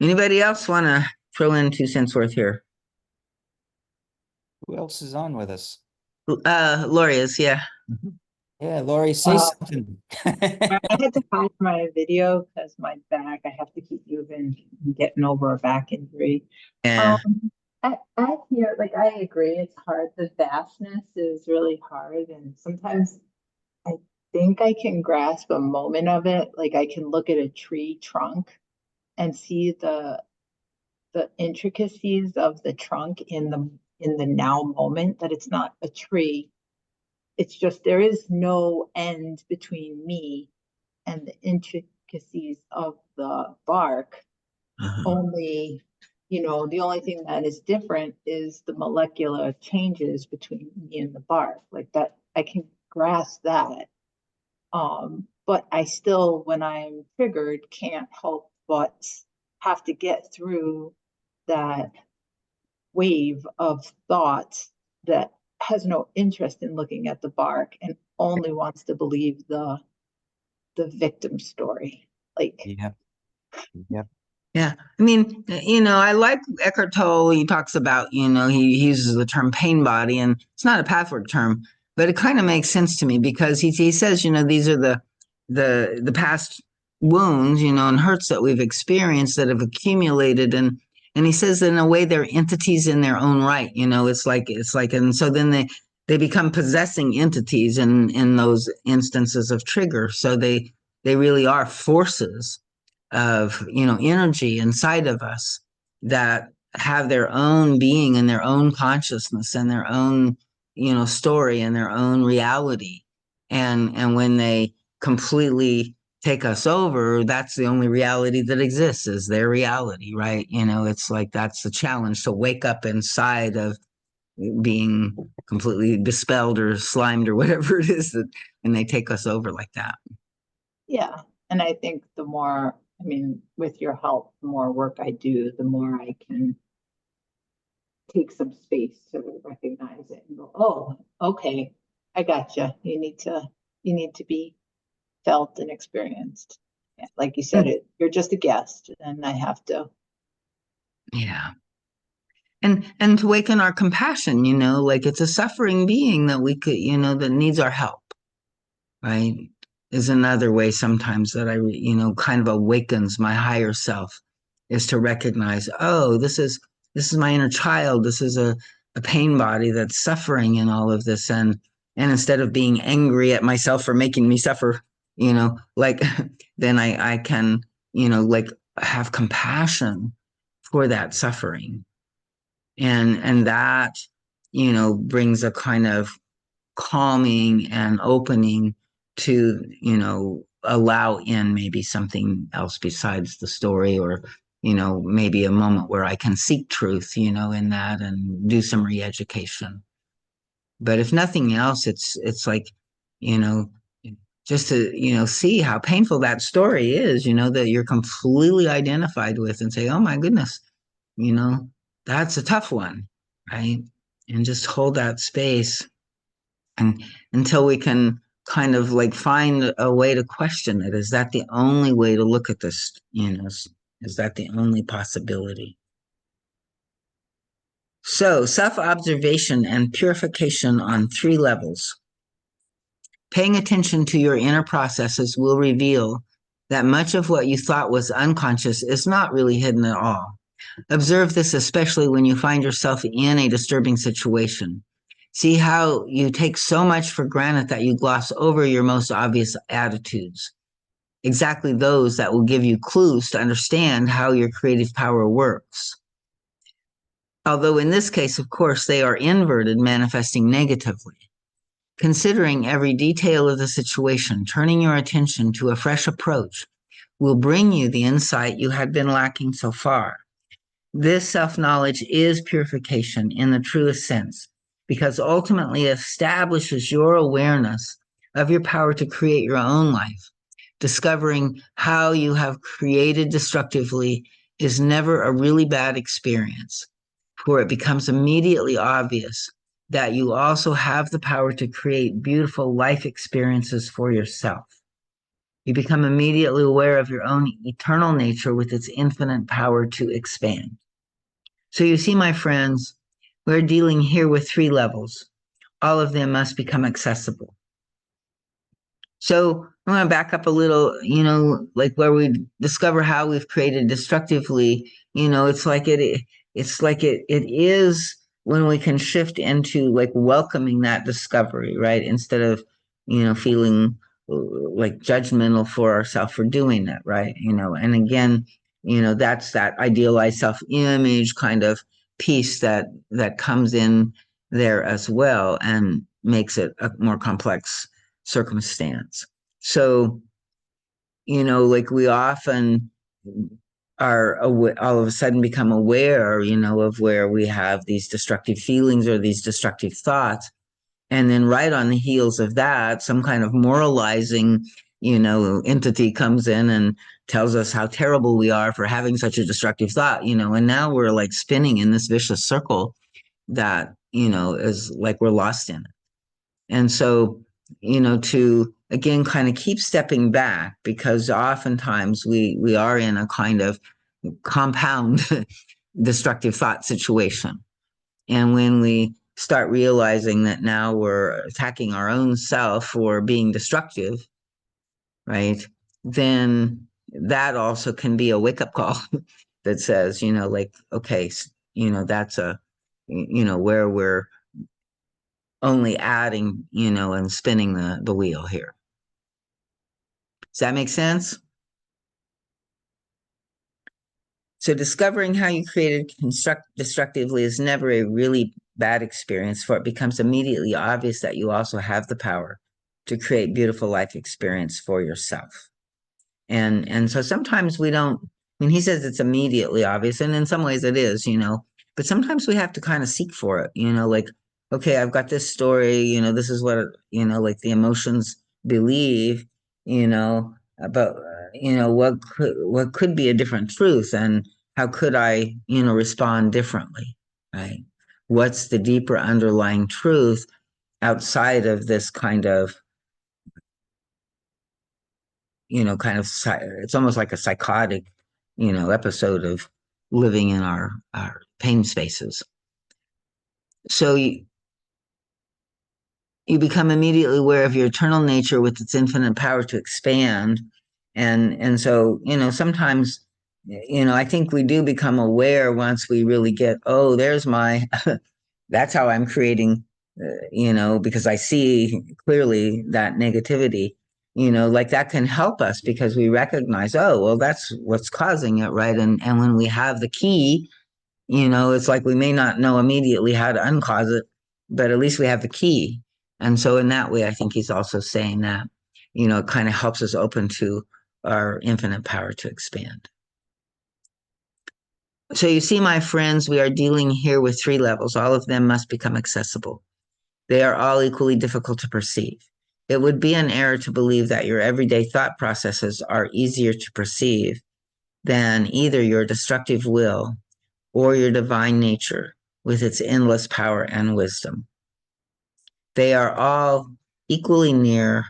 Anybody else want to throw in 2 cents worth here?
Who else is on with us?
Lori is, yeah.
Yeah, Lori, say
Uh,
something.
I had to pause my video because my back, I have to keep moving, and getting over a back injury.
Yeah.
Um, I hear, like, I agree, it's hard. The vastness is really hard. And sometimes I think I can grasp a moment of it. Like, I can look at a tree trunk and see the intricacies of the trunk in the now moment, that it's not a tree. It's just, there is no end between me and the intricacies of the bark.
Uh-huh.
Only, the only thing that is different is the molecular changes between me and the bark. Like that, I can grasp that. But I still, when I'm triggered, can't help but have to get through that wave of thought that has no interest in looking at the bark and only wants to believe the victim story. Like,
Yep. Yep.
Yeah. I mean, I like Eckhart Tolle. He talks about, he uses the term pain body, and it's not a Pathwork term, but it kind of makes sense to me, because he says, these are the past wounds, and hurts that we've experienced that have accumulated. And he says that, in a way, they're entities in their own right. It's like, and so then they become possessing entities in those instances of trigger. So they really are forces of, energy inside of us that have their own being and their own consciousness and their own, story and their own reality. And when they completely take us over, that's the only reality that exists, is their reality, right? It's like, that's the challenge, to wake up inside of being completely dispelled or slimed or whatever it is, that when they take us over like that.
yeah. And I think the more, I mean, with your help, the more work I do, the more I can take some space to recognize it and go, oh, okay, I gotcha. You need to be felt and experienced. Yeah, like you said, you're just a guest, and I have to.
Yeah. And to awaken our compassion, like it's a suffering being that we could, that needs our help, right? Is another way sometimes that kind of awakens my higher self, is to recognize, oh, this is my inner child. This is a pain body that's suffering in all of this. And instead of being angry at myself for making me suffer, like then I can like have compassion for that suffering. And that, brings a kind of calming and opening to, allow in maybe something else besides the story, or, maybe a moment where I can seek truth, in that and do some re-education. But if nothing else, it's like, you know, just to, see how painful that story is, that you're completely identified with, and say, oh my goodness, you know, that's a tough one, right? And just hold that space, and until we can kind of like find a way to question it. Is that the only way to look at this? Is that the only possibility? So, self observation and purification on 3 levels. Paying attention to your inner processes will reveal that much of what you thought was unconscious is not really hidden at all. Observe this especially when you find yourself in a disturbing situation. See how you take so much for granted that you gloss over your most obvious attitudes, exactly those that will give you clues to understand how your creative power works. Although in this case, of course, they are inverted, manifesting negatively. Considering every detail of the situation, turning your attention to a fresh approach will bring you the insight you had been lacking so far. This self-knowledge is purification in the truest sense, because ultimately it establishes your awareness of your power to create your own life. Discovering how you have created destructively is never a really bad experience, for it becomes immediately obvious that you also have the power to create beautiful life experiences for yourself. You become immediately aware of your own eternal nature with its infinite power to expand. So you see, my friends, we're dealing here with 3 levels. All of them must become accessible. So I'm going to back up a little, like where we discover how we've created destructively. It's like it is when we can shift into like welcoming that discovery, right? Instead of, feeling like judgmental for ourselves for doing it, right? And again, that's that idealized self-image kind of piece that comes in there as well and makes it a more complex circumstance. So, like we often are all of a sudden become aware, of where we have these destructive feelings or these destructive thoughts. And then right on the heels of that, some kind of moralizing, entity comes in and tells us how terrible we are for having such a destructive thought, and now we're like spinning in this vicious circle that, is like we're lost in it. And so, to again kind of keep stepping back, because oftentimes we are in a kind of compound destructive thought situation. And when we start realizing that now we're attacking our own self for being destructive, right? Then that also can be a wake up call that says, like, okay, that's where we're only adding, and spinning the wheel here. Does that make sense? So discovering how you created destructively is never a really bad experience, for it becomes immediately obvious that you also have the power to create beautiful life experience for yourself. And so sometimes we don't, I mean, he says it's immediately obvious, and in some ways it is, but sometimes we have to kind of seek for it, like, okay, I've got this story, this is what, like the emotions believe, about, what could be a different truth, and how could I, respond differently, right? What's the deeper underlying truth outside of this kind of, it's almost like a psychotic, episode of living in our pain spaces. So you become immediately aware of your eternal nature with its infinite power to expand. And so, sometimes, I think we do become aware once we really get, oh, there's my, that's how I'm creating, because I see clearly that negativity. like that can help us because we recognize, oh, well, that's what's causing it, right? And when we have the key, it's like we may not know immediately how to uncause it, but at least we have the key. And so in that way, I think he's also saying that, it kind of helps us open to our infinite power to expand. So you see, my friends, we are dealing here with 3 levels. All of them must become accessible. They are all equally difficult to perceive. It would be an error to believe that your everyday thought processes are easier to perceive than either your destructive will or your divine nature with its endless power and wisdom. They are all equally near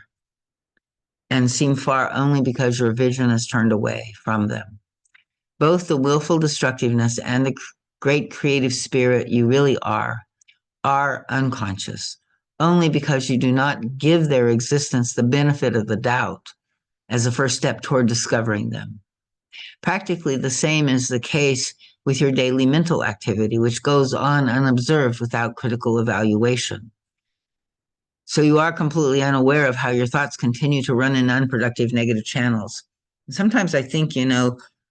and seem far only because your vision is turned away from them. Both the willful destructiveness and the great creative spirit you really are unconscious, only because you do not give their existence the benefit of the doubt as a first step toward discovering them. Practically the same is the case with your daily mental activity, which goes on unobserved without critical evaluation. So you are completely unaware of how your thoughts continue to run in unproductive negative channels. Sometimes I think,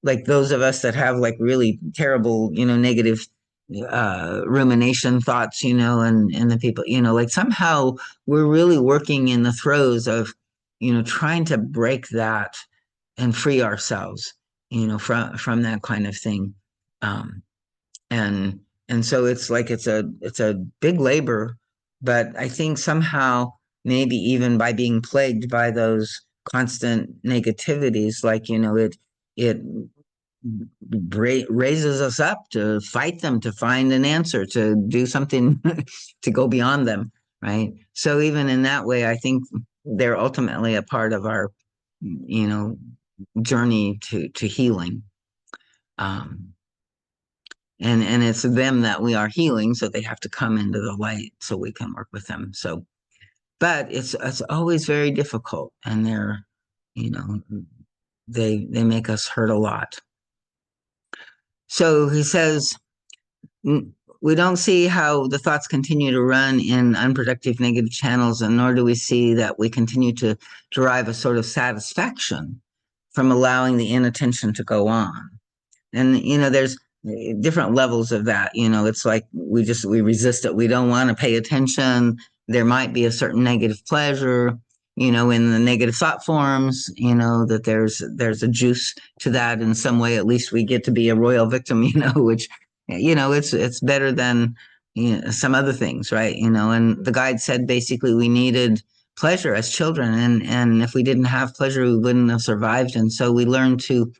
like those of us that have like really terrible, negative rumination thoughts, and the people, like somehow we're really working in the throes of, trying to break that and free ourselves, from that kind of thing. Um, and and so it's like it's a big labor, but I think somehow maybe even by being plagued by those constant negativities, like it raises us up to fight them, to find an answer, to do something to go beyond them, right? So even in that way, I think they're ultimately a part of our journey to healing. um and it's them that we are healing, so they have to come into the light so we can work with them. So but it's always very difficult, and they're you know they make us hurt a lot. So he says, we don't see how the thoughts continue to run in unproductive negative channels, and nor do we see that we continue to derive a sort of satisfaction from allowing the inattention to go on. And there's different levels of that. It's like we resist it, we don't want to pay attention. There might be a certain negative pleasure in the negative thought forms, that there's a juice to that in some way. At least we get to be a royal victim, which it's better than some other things, right? And the guide said basically we needed pleasure as children, and if we didn't have pleasure, we wouldn't have survived. And so we learned to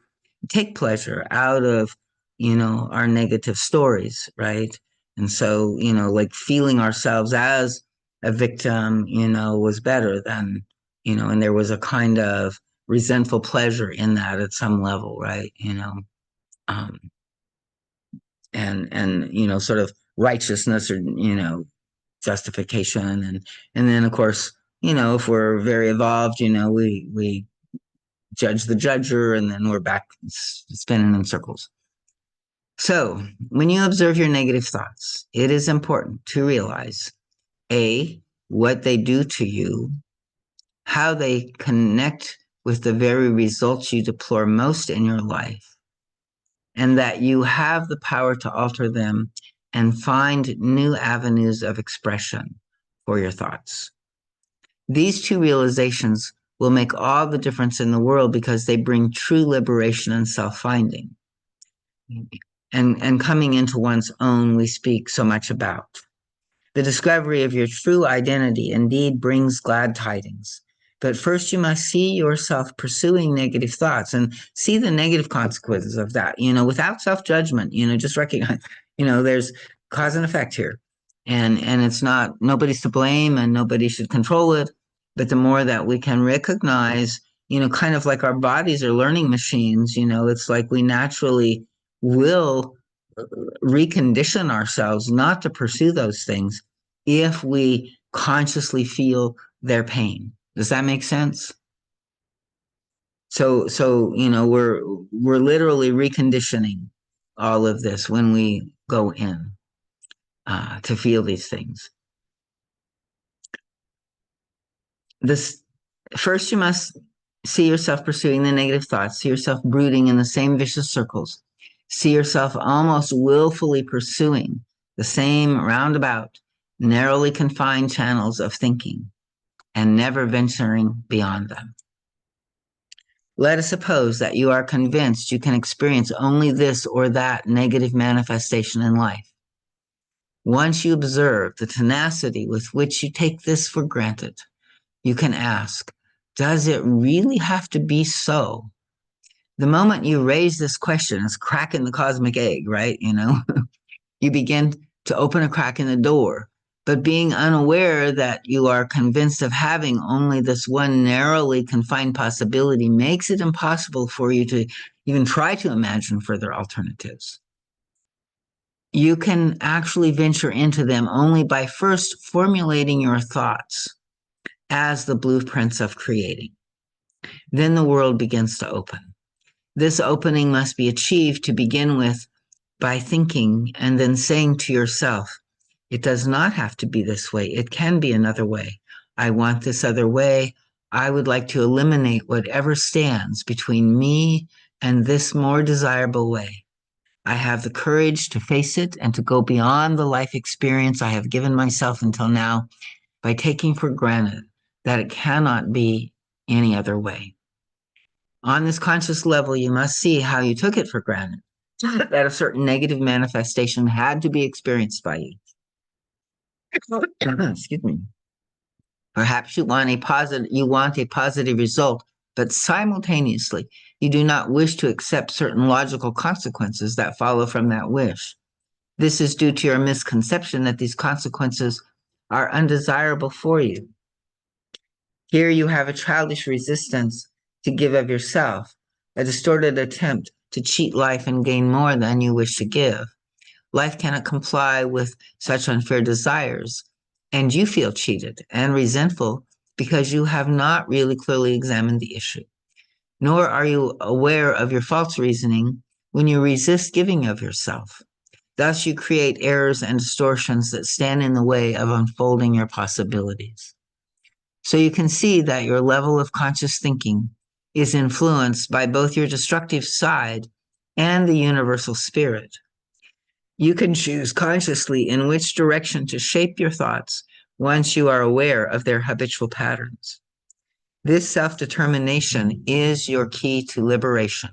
take pleasure out of our negative stories, right? And so like feeling ourselves as a victim was better than and there was a kind of resentful pleasure in that at some level, right? um and sort of righteousness, or justification. And then of course, if we're very evolved, we judge the judger, and then we're back spinning in circles. So, when you observe your negative thoughts, it is important to realize A, what they do to you, how they connect with the very results you deplore most in your life, and that you have the power to alter them and find new avenues of expression for your thoughts. These 2 realizations will make all the difference in the world, because they bring true liberation and self-finding. And coming into one's own, we speak so much about. The discovery of your true identity indeed brings glad tidings. But first you must see yourself pursuing negative thoughts and see the negative consequences of that, without self-judgment, just recognize, there's cause and effect here. And it's not, nobody's to blame and nobody should control it. But the more that we can recognize, kind of like our bodies are learning machines, it's like we naturally will recondition ourselves not to pursue those things if we consciously feel their pain. Does that make sense? So we're literally reconditioning all of this when we go in to feel these things. This First, you must see yourself pursuing the negative thoughts, see yourself brooding in the same vicious circles, see yourself almost willfully pursuing the same roundabout, narrowly confined channels of thinking and never venturing beyond them. Let us suppose that you are convinced you can experience only this or that negative manifestation in life. Once you observe the tenacity with which you take this for granted, you can ask, does it really have to be so? The moment you raise this question, it's cracking the cosmic egg, right? You begin to open a crack in the door. But being unaware that you are convinced of having only this one narrowly confined possibility makes it impossible for you to even try to imagine further alternatives. You can actually venture into them only by first formulating your thoughts as the blueprints of creating. Then the world begins to open. This opening must be achieved to begin with by thinking and then saying to yourself, it does not have to be this way. It can be another way. I want this other way. I would like to eliminate whatever stands between me and this more desirable way. I have the courage to face it and to go beyond the life experience I have given myself until now by taking for granted that it cannot be any other way. On this conscious level, you must see how you took it for granted, that a certain negative manifestation had to be experienced by you. Excuse me. Perhaps you want a positive result, but simultaneously, you do not wish to accept certain logical consequences that follow from that wish. This is due to your misconception that these consequences are undesirable for you. Here you have a childish resistance to give of yourself, a distorted attempt to cheat life and gain more than you wish to give. Life cannot comply with such unfair desires, and you feel cheated and resentful because you have not really clearly examined the issue. Nor are you aware of your false reasoning when you resist giving of yourself. Thus, you create errors and distortions that stand in the way of unfolding your possibilities. So you can see that your level of conscious thinking is influenced by both your destructive side and the universal spirit. You can choose consciously in which direction to shape your thoughts once you are aware of their habitual patterns. This self-determination is your key to liberation.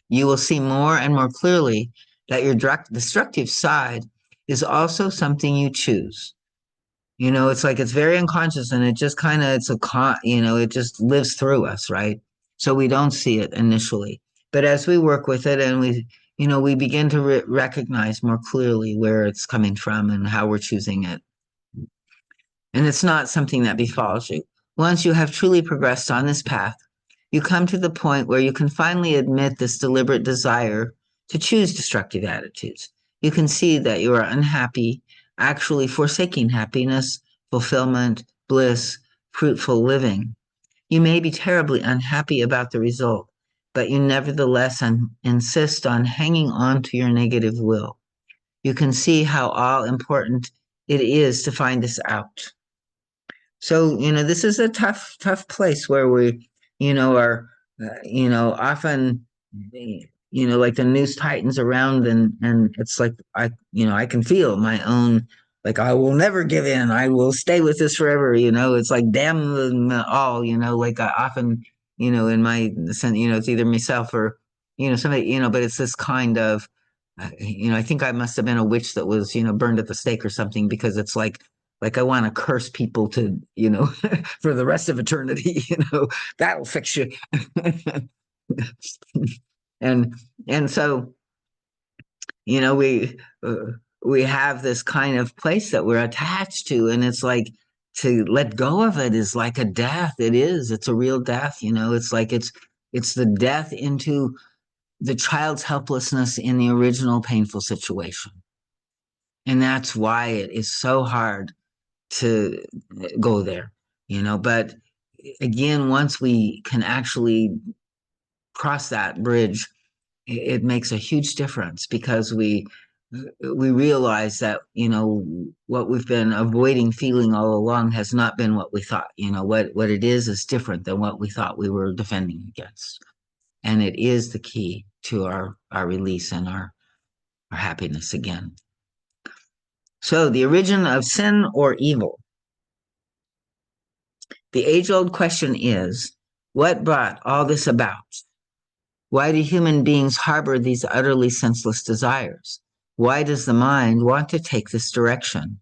You will see more and more clearly that your destructive side is also something you choose. It's like it's very unconscious and it just kind of, it just lives through us, right? So we don't see it initially. But as we work with it and we begin to recognize more clearly where it's coming from and how we're choosing it. And it's not something that befalls you. Once you have truly progressed on this path, you come to the point where you can finally admit this deliberate desire to choose destructive attitudes. You can see that you are unhappy, actually forsaking happiness, fulfillment, bliss, fruitful living. You may be terribly unhappy about the result, but you nevertheless insist on hanging on to your negative will. You can see how all important it is to find this out. So, this is a tough place where we, are, often, like the news tightens around and it's like, I can feel my own, like, I will never give in. I will stay with this forever. It's like, damn them all, like I often, in my sense, it's either myself or, somebody, but it's this kind of, I think I must have been a witch that was, burned at the stake or something because it's like I want to curse people to, for the rest of eternity, that'll fix you. and so, we have this kind of place that we're attached to, and it's like to let go of it is like a death. It's a real death. It's like it's the death into the child's helplessness in the original painful situation. And that's why it is so hard to go there, but again, once we can actually cross that bridge, it makes a huge difference because we we realize that, what we've been avoiding feeling all along has not been what we thought. What it is different than what we thought we were defending against. And it is the key to our release and our happiness again. So the origin of sin or evil. The age-old question is, what brought all this about? Why do human beings harbor these utterly senseless desires? Why does the mind want to take this direction?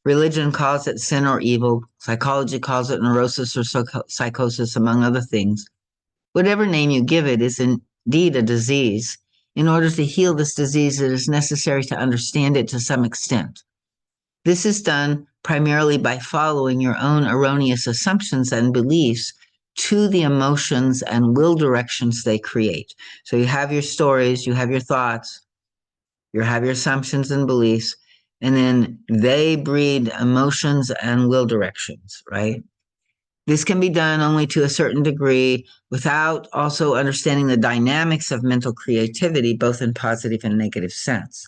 Religion calls it sin or evil. Psychology calls it neurosis or psychosis, among other things. Whatever name you give it is indeed a disease. In order to heal this disease, it is necessary to understand it to some extent. This is done primarily by following your own erroneous assumptions and beliefs to the emotions and will directions they create. So you have your stories, you have your thoughts, you have your assumptions and beliefs, and then they breed emotions and will directions, right? This can be done only to a certain degree without also understanding the dynamics of mental creativity, both in positive and negative sense.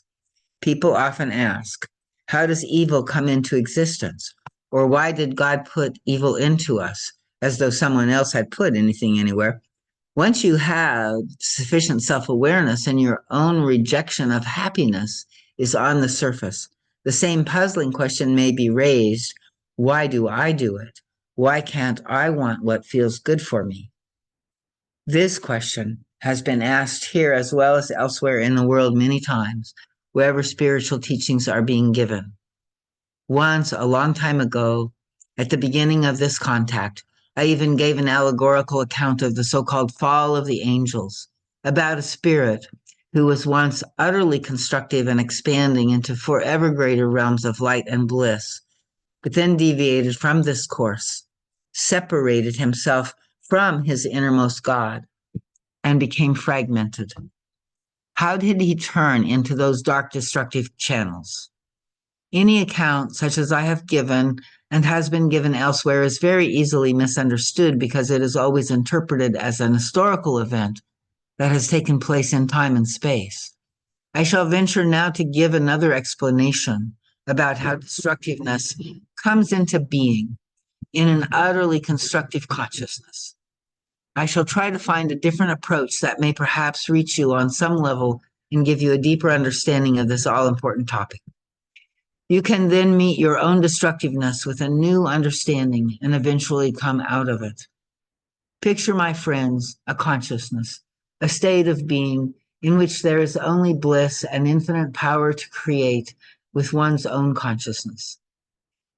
People often ask, how does evil come into existence? Or why did God put evil into us? As though someone else had put anything anywhere. Once you have sufficient self-awareness and your own rejection of happiness is on the surface, the same puzzling question may be raised, why do I do it? Why can't I want what feels good for me? This question has been asked here as well as elsewhere in the world many times, wherever spiritual teachings are being given. Once, a long time ago, at the beginning of this contact, I even gave an allegorical account of the so-called fall of the angels, about a spirit who was once utterly constructive and expanding into forever greater realms of light and bliss, but then deviated from this course, separated himself from his innermost God, and became fragmented. How did he turn into those dark, destructive channels? Any account such as I have given and has been given elsewhere is very easily misunderstood because it is always interpreted as an historical event that has taken place in time and space. I shall venture now to give another explanation about how destructiveness comes into being in an utterly constructive consciousness. I shall try to find a different approach that may perhaps reach you on some level and give you a deeper understanding of this all-important topic. You can then meet your own destructiveness with a new understanding and eventually come out of it. Picture, my friends, a consciousness, a state of being in which there is only bliss and infinite power to create with one's own consciousness.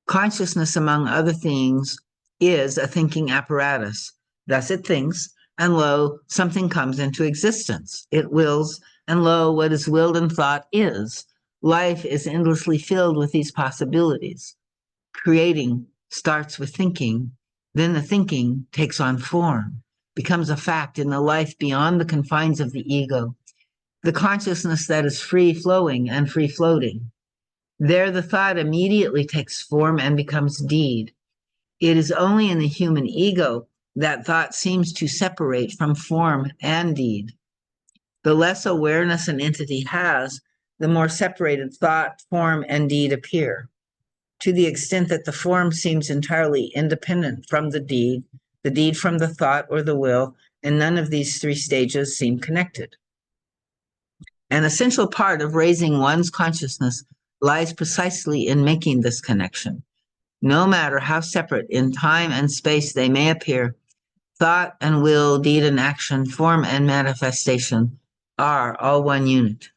Consciousness, among other things, is a thinking apparatus. Thus it thinks, and lo, something comes into existence. It wills, and lo, what is willed and thought is. Life is endlessly filled with these possibilities. Creating starts with thinking, then the thinking takes on form, becomes a fact in the life beyond the confines of the ego, the consciousness that is free-flowing and free-floating. There the thought immediately takes form and becomes deed. It is only in the human ego that thought seems to separate from form and deed. The less awareness an entity has, the more separated thought, form, and deed appear, to the extent that the form seems entirely independent from the deed from the thought or the will, and none of these three stages seem connected. An essential part of raising one's consciousness lies precisely in making this connection. No matter how separate in time and space they may appear, thought and will, deed and action, form and manifestation are all one unit.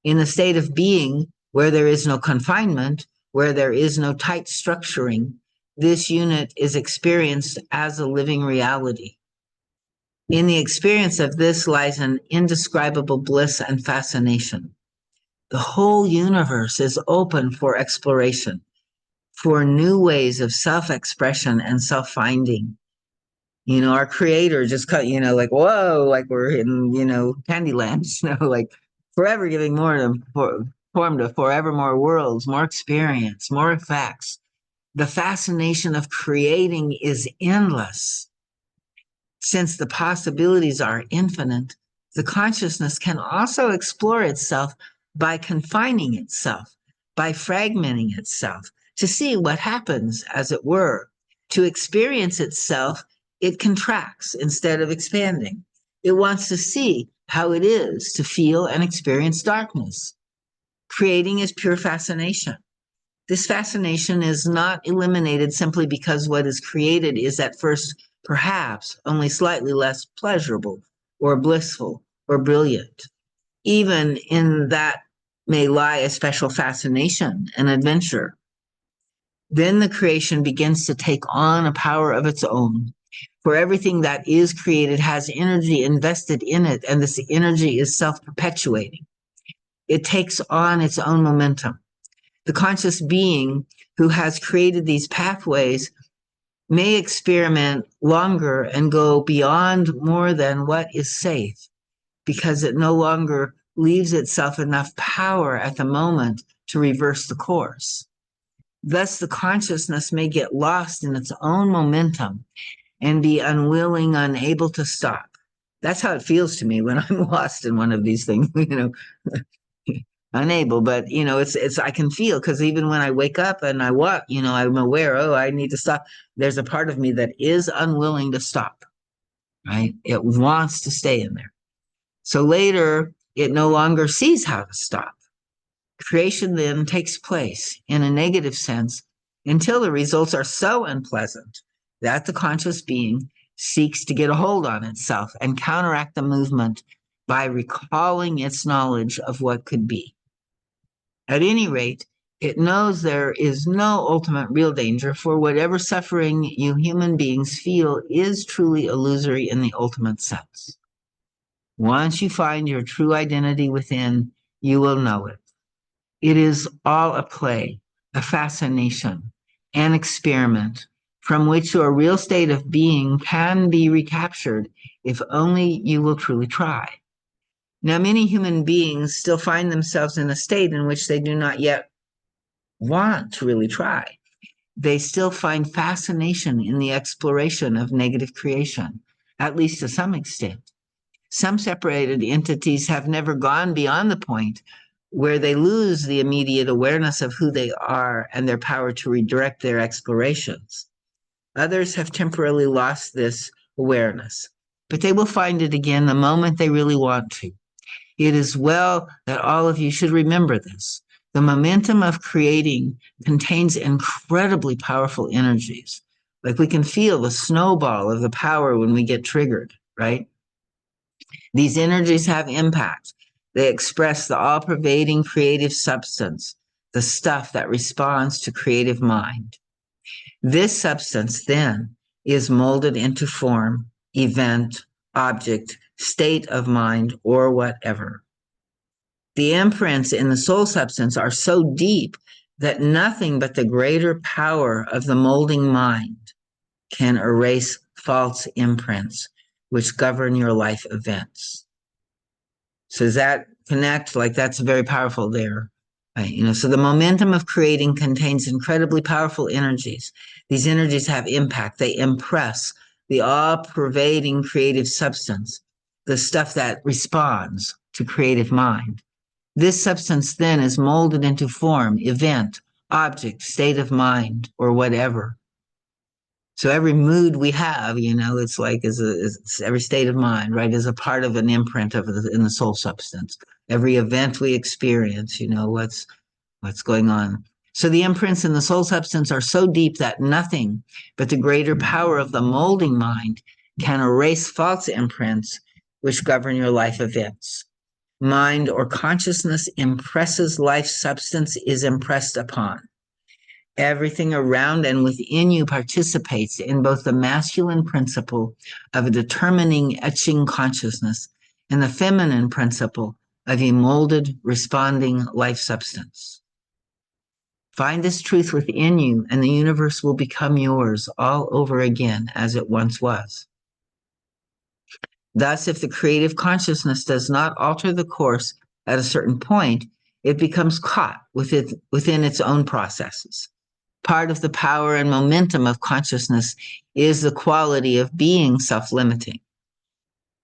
In the state of being, where there is no confinement, where there is no tight structuring, this unit is experienced as a living reality. In the experience of this lies an indescribable bliss and fascination. The whole universe is open for exploration, for new ways of self-expression and self-finding. Our creator just cut, like, whoa, like we're in, Candyland, like forever giving form to forever more worlds, more experience, more effects. The fascination of creating is endless. Since the possibilities are infinite, the consciousness can also explore itself by confining itself, by fragmenting itself, to see what happens, as it were. To experience itself, it contracts instead of expanding. It wants to see how it is to feel and experience darkness. Creating is pure fascination. This fascination is not eliminated simply because what is created is at first perhaps only slightly less pleasurable or blissful or brilliant. Even in that may lie a special fascination and adventure. Then the creation begins to take on a power of its own. For everything that is created has energy invested in it, and this energy is self perpetuating. It takes on its own momentum. The conscious being who has created these pathways may experiment longer and go beyond more than what is safe, because it no longer leaves itself enough power at the moment to reverse the course. Thus, the consciousness may get lost in its own momentum and be unwilling, unable to stop. That's how it feels to me when I'm lost in one of these things, unable, but it's I can feel, because even when I wake up and I walk, I'm aware, oh, I need to stop. There's a part of me that is unwilling to stop, right? It wants to stay in there. So later, it no longer sees how to stop. Creation then takes place in a negative sense until the results are so unpleasant that the conscious being seeks to get a hold on itself and counteract the movement by recalling its knowledge of what could be. At any rate, it knows there is no ultimate real danger, for whatever suffering you human beings feel is truly illusory in the ultimate sense. Once you find your true identity within, you will know it. It is all a play, a fascination, an experiment from which your real state of being can be recaptured if only you will truly try. Now, many human beings still find themselves in a state in which they do not yet want to really try. They still find fascination in the exploration of negative creation, at least to some extent. Some separated entities have never gone beyond the point where they lose the immediate awareness of who they are and their power to redirect their explorations. Others have temporarily lost this awareness, but they will find it again the moment they really want to. It is well that all of you should remember this. The momentum of creating contains incredibly powerful energies. Like, we can feel the snowball of the power when we get triggered, right? These energies have impact. They express the all-pervading creative substance, the stuff that responds to creative mind. This substance then is molded into form, event, object, state of mind, or whatever. The imprints in the soul substance are so deep that nothing but the greater power of the molding mind can erase false imprints which govern your life events. So does that connect? Like, that's very powerful there. Right? So the momentum of creating contains incredibly powerful energies. These energies have impact. They impress the all-pervading creative substance, the stuff that responds to creative mind. This substance then is molded into form, event, object, state of mind, or whatever. So every mood we have, it's like is every state of mind, right, is a part of an imprint in the soul substance. Every event we experience, what's going on. So the imprints in the soul substance are so deep that nothing but the greater power of the molding mind can erase false imprints which govern your life events. Mind or consciousness impresses life substance is impressed upon. Everything around and within you participates in both the masculine principle of a determining, etching consciousness and the feminine principle of a molded, responding life substance. Find this truth within you, and the universe will become yours all over again as it once was. Thus, if the creative consciousness does not alter the course at a certain point, it becomes caught within its own processes. Part of the power and momentum of consciousness is the quality of being self-limiting.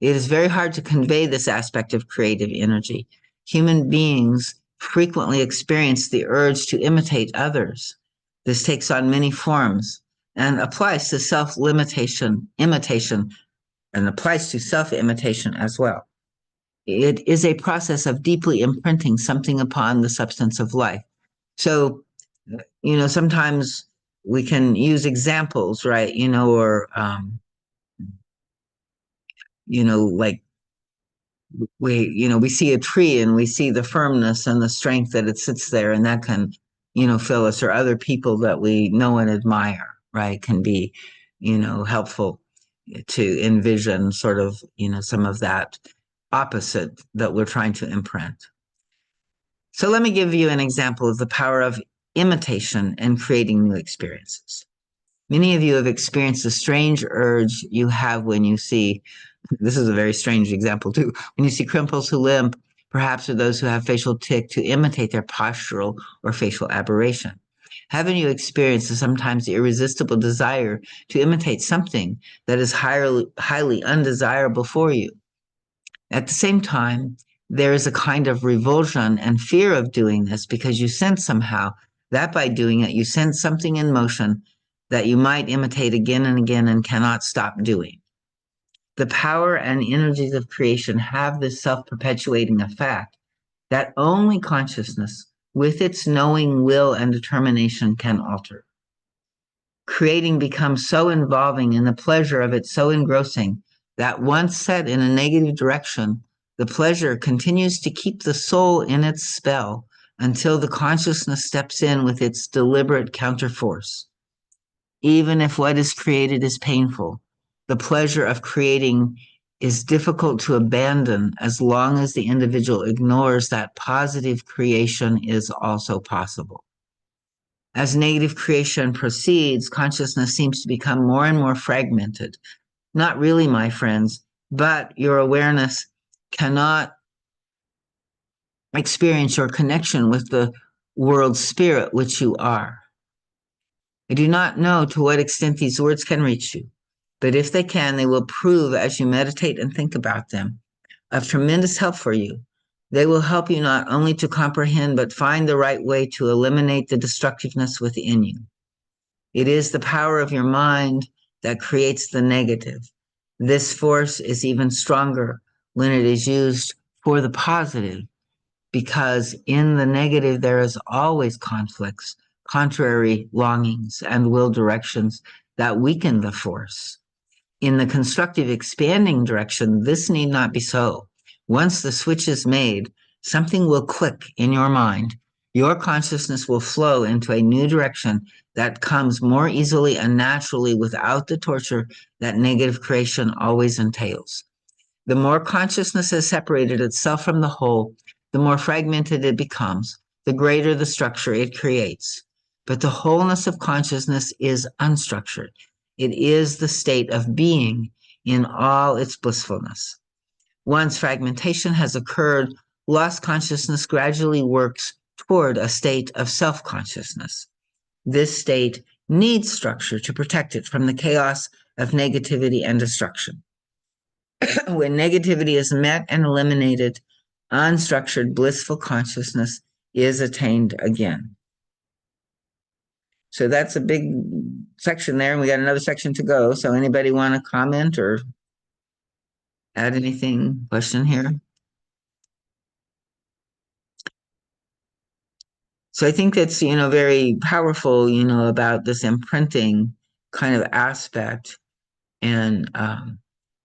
It is very hard to convey this aspect of creative energy. Human beings frequently experience the urge to imitate others. This takes on many forms and applies to imitation, and applies to self-imitation as well. It is a process of deeply imprinting something upon the substance of life. So, sometimes we can use examples, right? Or, like we see a tree and we see the firmness and the strength that it sits there, and that can, fill us, or other people that we know and admire, right? Can be, helpful to envision sort of, some of that opposite that we're trying to imprint. So let me give you an example of the power of imitation and creating new experiences. Many of you have experienced the strange urge you have when you see, this is a very strange example too, when you see cripples who limp, perhaps or those who have facial tic, to imitate their postural or facial aberration. Haven't you experienced the sometimes irresistible desire to imitate something that is highly undesirable for you? At the same time, there is a kind of revulsion and fear of doing this because you sense somehow that by doing it, you sense something in motion that you might imitate again and again and cannot stop doing. The power and energies of creation have this self-perpetuating effect that only consciousness, with its knowing will and determination, can alter. Creating becomes so involving and the pleasure of it so engrossing that once set in a negative direction, the pleasure continues to keep the soul in its spell until the consciousness steps in with its deliberate counterforce. Even if what is created is painful, the pleasure of creating is difficult to abandon as long as the individual ignores that positive creation is also possible. As negative creation proceeds, consciousness seems to become more and more fragmented. Not really, my friends, but your awareness cannot experience your connection with the world spirit which you are. I do not know to what extent these words can reach you, but if they can, they will prove, as you meditate and think about them, of tremendous help for you. They will help you not only to comprehend, but find the right way to eliminate the destructiveness within you. It is the power of your mind that creates the negative. This force is even stronger when it is used for the positive, because in the negative there is always conflicts, contrary longings, and will directions that weaken the force. In the constructive expanding direction, this need not be so. Once the switch is made, something will click in your mind. Your consciousness will flow into a new direction that comes more easily and naturally without the torture that negative creation always entails. The more consciousness has separated itself from the whole, the more fragmented it becomes, the greater the structure it creates. But the wholeness of consciousness is unstructured. It is the state of being in all its blissfulness. Once fragmentation has occurred, lost consciousness gradually works toward a state of self-consciousness. This state needs structure to protect it from the chaos of negativity and destruction. When negativity is met and eliminated, unstructured, blissful consciousness is attained again. So that's a big section there, and we got another section to go. So anybody want to comment or add anything, question here? So I think that's, very powerful, about this imprinting kind of aspect. And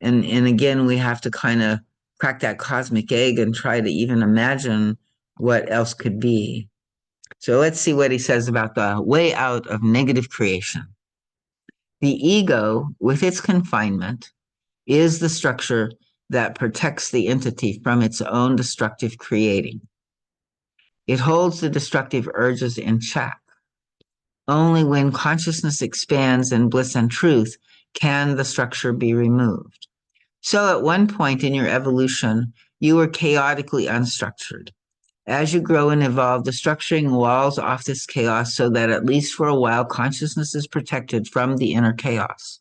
again, we have to kind of crack that cosmic egg and try to even imagine what else could be. So let's see what he says about the way out of negative creation. The ego, with its confinement, is the structure that protects the entity from its own destructive creating. It holds the destructive urges in check. Only when consciousness expands in bliss and truth can the structure be removed. So at one point in your evolution, you were chaotically unstructured. As you grow and evolve, the structuring walls off this chaos so that at least for a while, consciousness is protected from the inner chaos.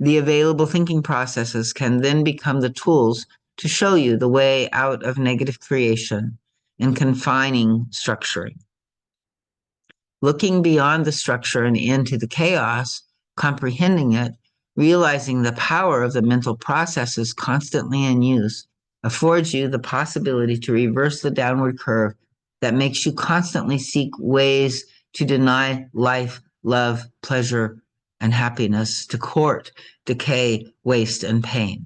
The available thinking processes can then become the tools to show you the way out of negative creation, and confining structuring. Looking beyond the structure and into the chaos, comprehending it, realizing the power of the mental processes constantly in use, affords you the possibility to reverse the downward curve that makes you constantly seek ways to deny life, love, pleasure, and happiness, to court decay, waste, and pain.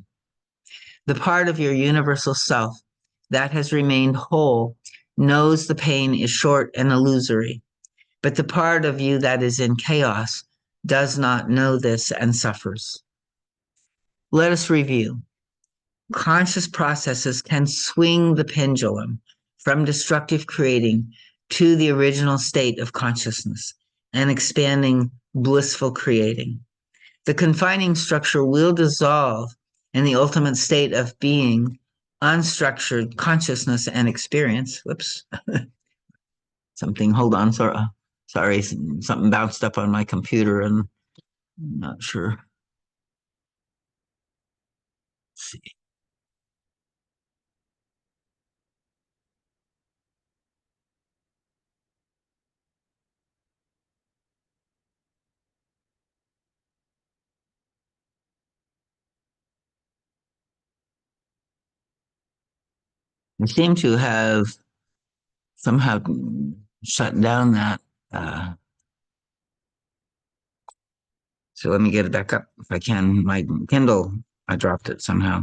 The part of your universal self that has remained whole knows the pain is short and illusory, but the part of you that is in chaos does not know this and suffers. Let us review. Conscious processes can swing the pendulum from destructive creating to the original state of consciousness and expanding blissful creating. The confining structure will dissolve in the ultimate state of being, unstructured consciousness and experience. Whoops. Hold on, sorry, something bounced up on my computer and I'm not sure. Let's see. I seem to have somehow shut down that. So let me get it back up if I can. My Kindle, I dropped it somehow.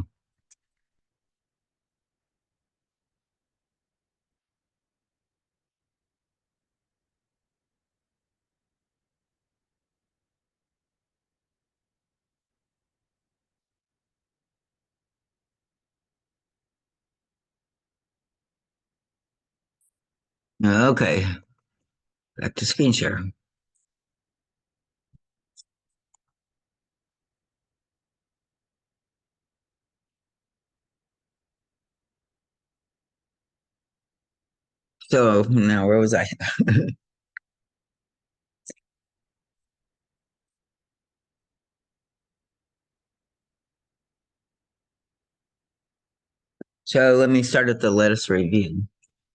Okay, back to screen share. So now where was I? So let me start at the let us review.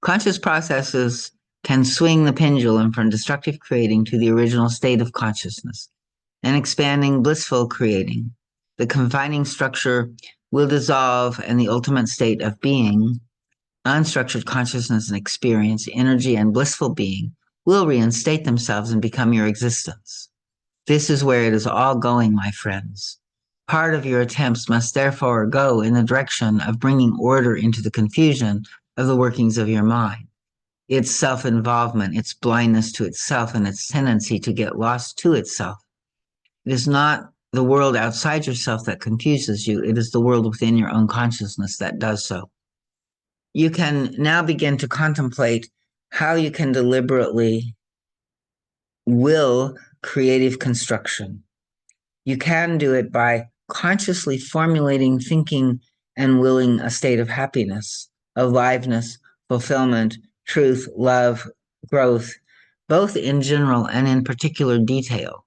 Conscious processes can swing the pendulum from destructive creating to the original state of consciousness and expanding blissful creating. The confining structure will dissolve and the ultimate state of being, unstructured consciousness and experience, energy and blissful being will reinstate themselves and become your existence. This is where it is all going, my friends. Part of your attempts must therefore go in the direction of bringing order into the confusion of the workings of your mind. Its self-involvement, its blindness to itself, and its tendency to get lost to itself. It is not the world outside yourself that confuses you. It is the world within your own consciousness that does so. You can now begin to contemplate how you can deliberately will creative construction. You can do it by consciously formulating, thinking, and willing a state of happiness, aliveness, fulfillment, truth, love, growth, both in general and in particular detail.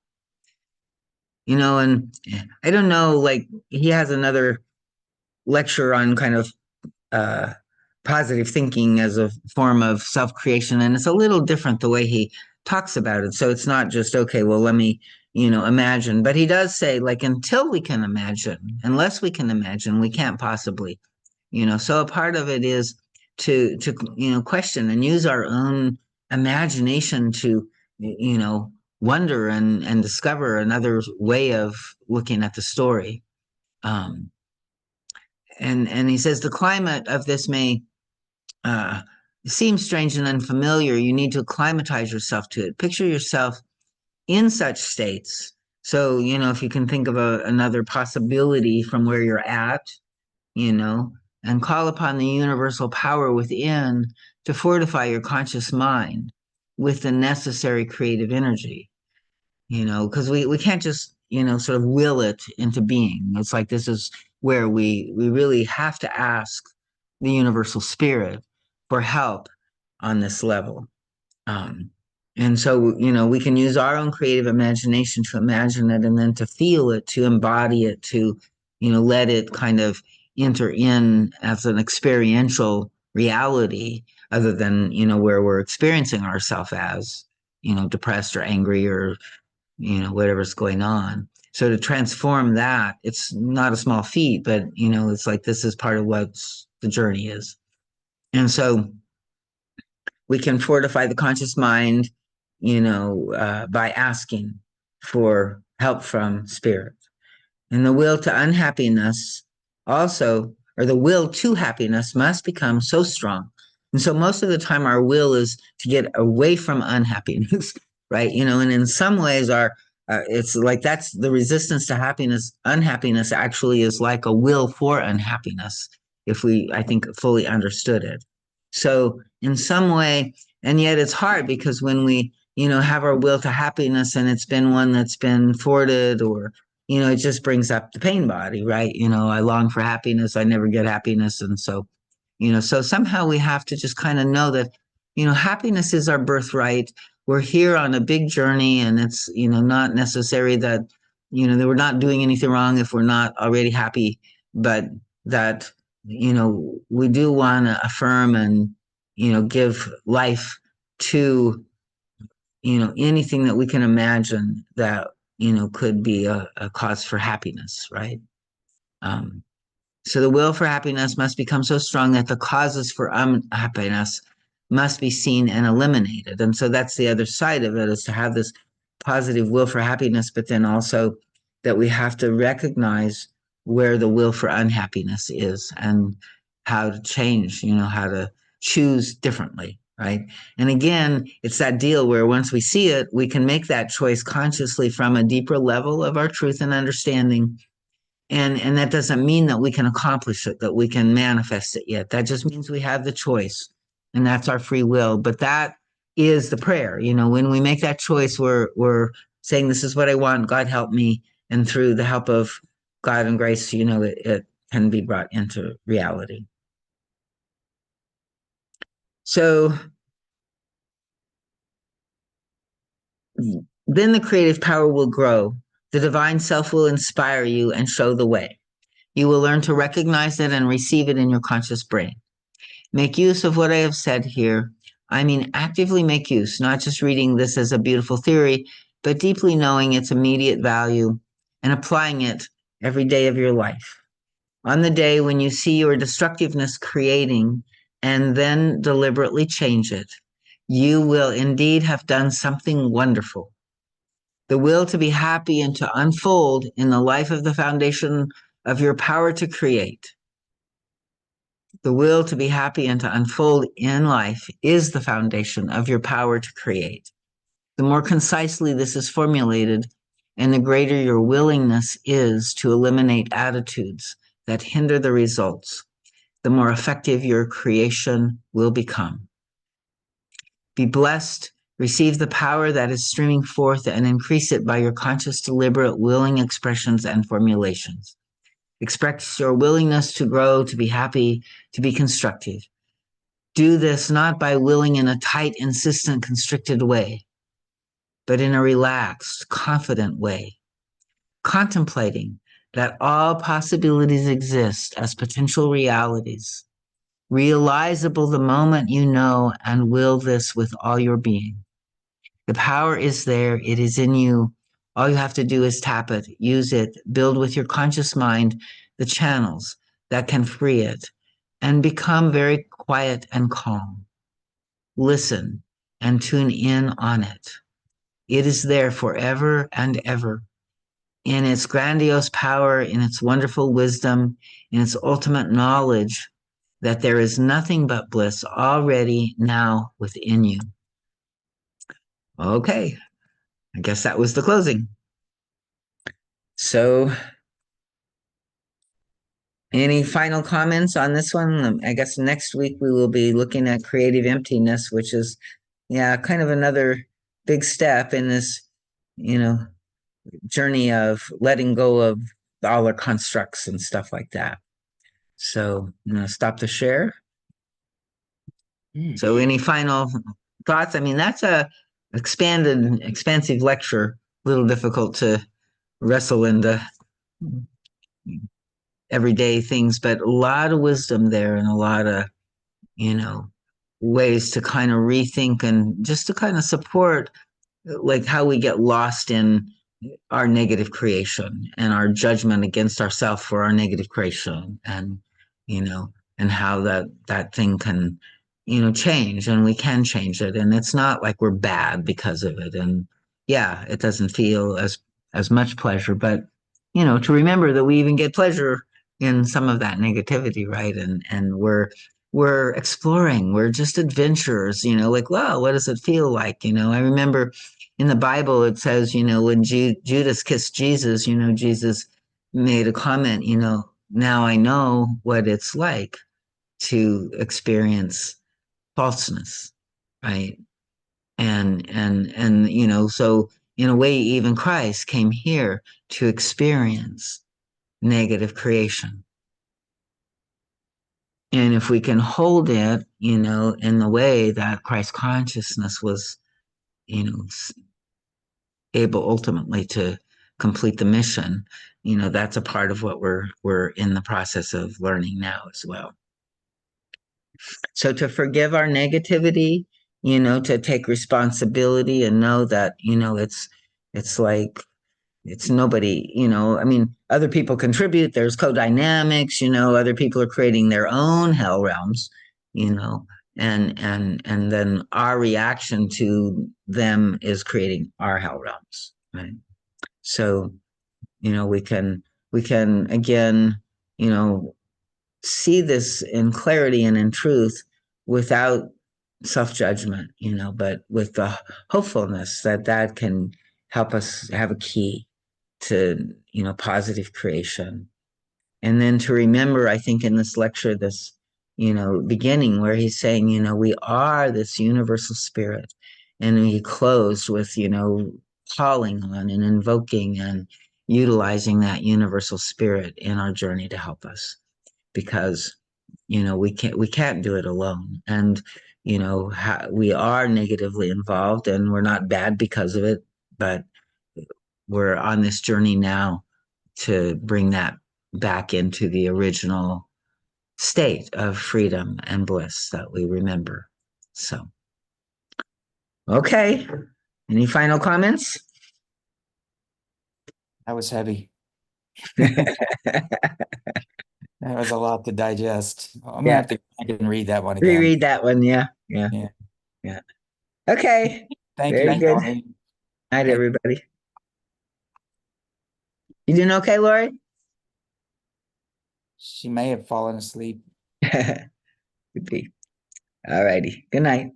And I don't know, like he has another lecture on kind of positive thinking as a form of self-creation, and it's a little different the way he talks about it. So it's not just, okay, well, let me, imagine. But he does say, like, until we can imagine, unless we can imagine, we can't possibly, So a part of it is to question and use our own imagination to, wonder and discover another way of looking at the story. And he says the climate of this may seem strange and unfamiliar. You need to acclimatize yourself to it. Picture yourself in such states. So, if you can think of another possibility from where you're at, and call upon the universal power within to fortify your conscious mind with the necessary creative energy, because we can't just, sort of will it into being. It's like this is where we really have to ask the universal spirit for help on this level. And so, we can use our own creative imagination to imagine it and then to feel it, to embody it, to, let it kind of enter in as an experiential reality other than, where we're experiencing ourselves as, depressed or angry or, whatever's going on. So to transform that, it's not a small feat, but, it's like this is part of what the journey is. And so we can fortify the conscious mind, by asking for help from spirit. And the will to unhappiness also, or the will to happiness must become so strong. And so most of the time our will is to get away from unhappiness, right? And in some ways it's like that's the resistance to happiness. Unhappiness actually is like a will for unhappiness if we, I think, fully understood it. So in some way, and yet it's hard because when we, have our will to happiness and it's been one that's been thwarted or it just brings up the pain body, right? I long for happiness, I never get happiness. And so, so somehow we have to just kind of know that, happiness is our birthright. We're here on a big journey, and it's, not necessary that, that we're not doing anything wrong if we're not already happy, but that, we do want to affirm and, give life to, anything that we can imagine that could be a cause for happiness, right? Um, so the will for happiness must become so strong that the causes for unhappiness must be seen and eliminated. And so that's the other side of it, is to have this positive will for happiness, but then also that we have to recognize where the will for unhappiness is and how to change, how to choose differently, right? And again, it's that deal where once we see it, we can make that choice consciously from a deeper level of our truth and understanding. And that doesn't mean that we can accomplish it, that we can manifest it yet. That just means we have the choice, and that's our free will. But that is the prayer. When we make that choice, we're saying, this is what I want, God help me. And through the help of God and grace, it can be brought into reality. So then the creative power will grow. The divine self will inspire you and show the way. You will learn to recognize it and receive it in your conscious brain. Make use of what I have said here. I mean, actively make use, not just reading this as a beautiful theory, but deeply knowing its immediate value and applying it every day of your life. On the day when you see your destructiveness creating and then deliberately change it, you will indeed have done something wonderful. The will to be happy and to unfold in the life of the foundation of your power to create. The will to be happy and to unfold in life is the foundation of your power to create. The more concisely this is formulated, and the greater your willingness is to eliminate attitudes that hinder the results, the more effective your creation will become. Be blessed, receive the power that is streaming forth, and increase it by your conscious, deliberate, willing expressions and formulations. Express your willingness to grow, to be happy, to be constructive. Do this not by willing in a tight, insistent, constricted way, but in a relaxed, confident way, contemplating that all possibilities exist as potential realities, realizable the moment you know and will this with all your being. The power is there, it is in you. All you have to do is tap it, use it, build with your conscious mind the channels that can free it, and become very quiet and calm. Listen and tune in on it. It is there forever and ever. In its grandiose power, in its wonderful wisdom, in its ultimate knowledge that there is nothing but bliss already now within you. Okay, I guess that was the closing. So, any final comments on this one? I guess next week we will be looking at creative emptiness, which is, kind of another big step in this, journey of letting go of all our constructs and stuff like that. So, stop the share. So, any final thoughts? I mean, that's a expansive lecture, a little difficult to wrestle into everyday things, but a lot of wisdom there and a lot of, ways to kind of rethink and just to kind of support like how we get lost in our negative creation and our judgment against ourselves for our negative creation, and you know and how that thing can change, and we can change it, and it's not like we're bad because of it. And yeah, it doesn't feel as much pleasure, but to remember that we even get pleasure in some of that negativity, right? And we're exploring, we're just adventurers, like, wow, what does it feel like? I remember in the Bible, it says, when Judas kissed Jesus, Jesus made a comment, now I know what it's like to experience falseness, right? And so in a way, even Christ came here to experience negative creation. And if we can hold it, in the way that Christ consciousness was, you know, able ultimately to complete the mission, that's a part of what we're in the process of learning now as well. So to forgive our negativity, to take responsibility and know that, it's like it's nobody, I mean, other people contribute, there's co-dynamics, other people are creating their own hell realms, you know, and then our reaction to them is creating our hell realms, right? So, we can again, you know, see this in clarity and in truth without self-judgment, but with the hopefulness that that can help us have a key to, positive creation. And then to remember, I think in this lecture, this, beginning where he's saying, we are this universal spirit. And he closed with, calling on and invoking and utilizing that universal spirit in our journey to help us, because we can't do it alone. And we are negatively involved, and we're not bad because of it, but we're on this journey now to bring that back into the original state of freedom and bliss that we remember. So, okay. Any final comments?
That was heavy. That was a lot to digest. I'm gonna
Yeah.
have to go back and read that one again.
Reread that one. Yeah. Yeah.
Yeah.
Yeah. Okay.
Thank
Very
you,
good.
Colleen.
Night,
Thank
everybody. You doing okay, Lori?
She may have fallen asleep.
Could be. All righty. Good night.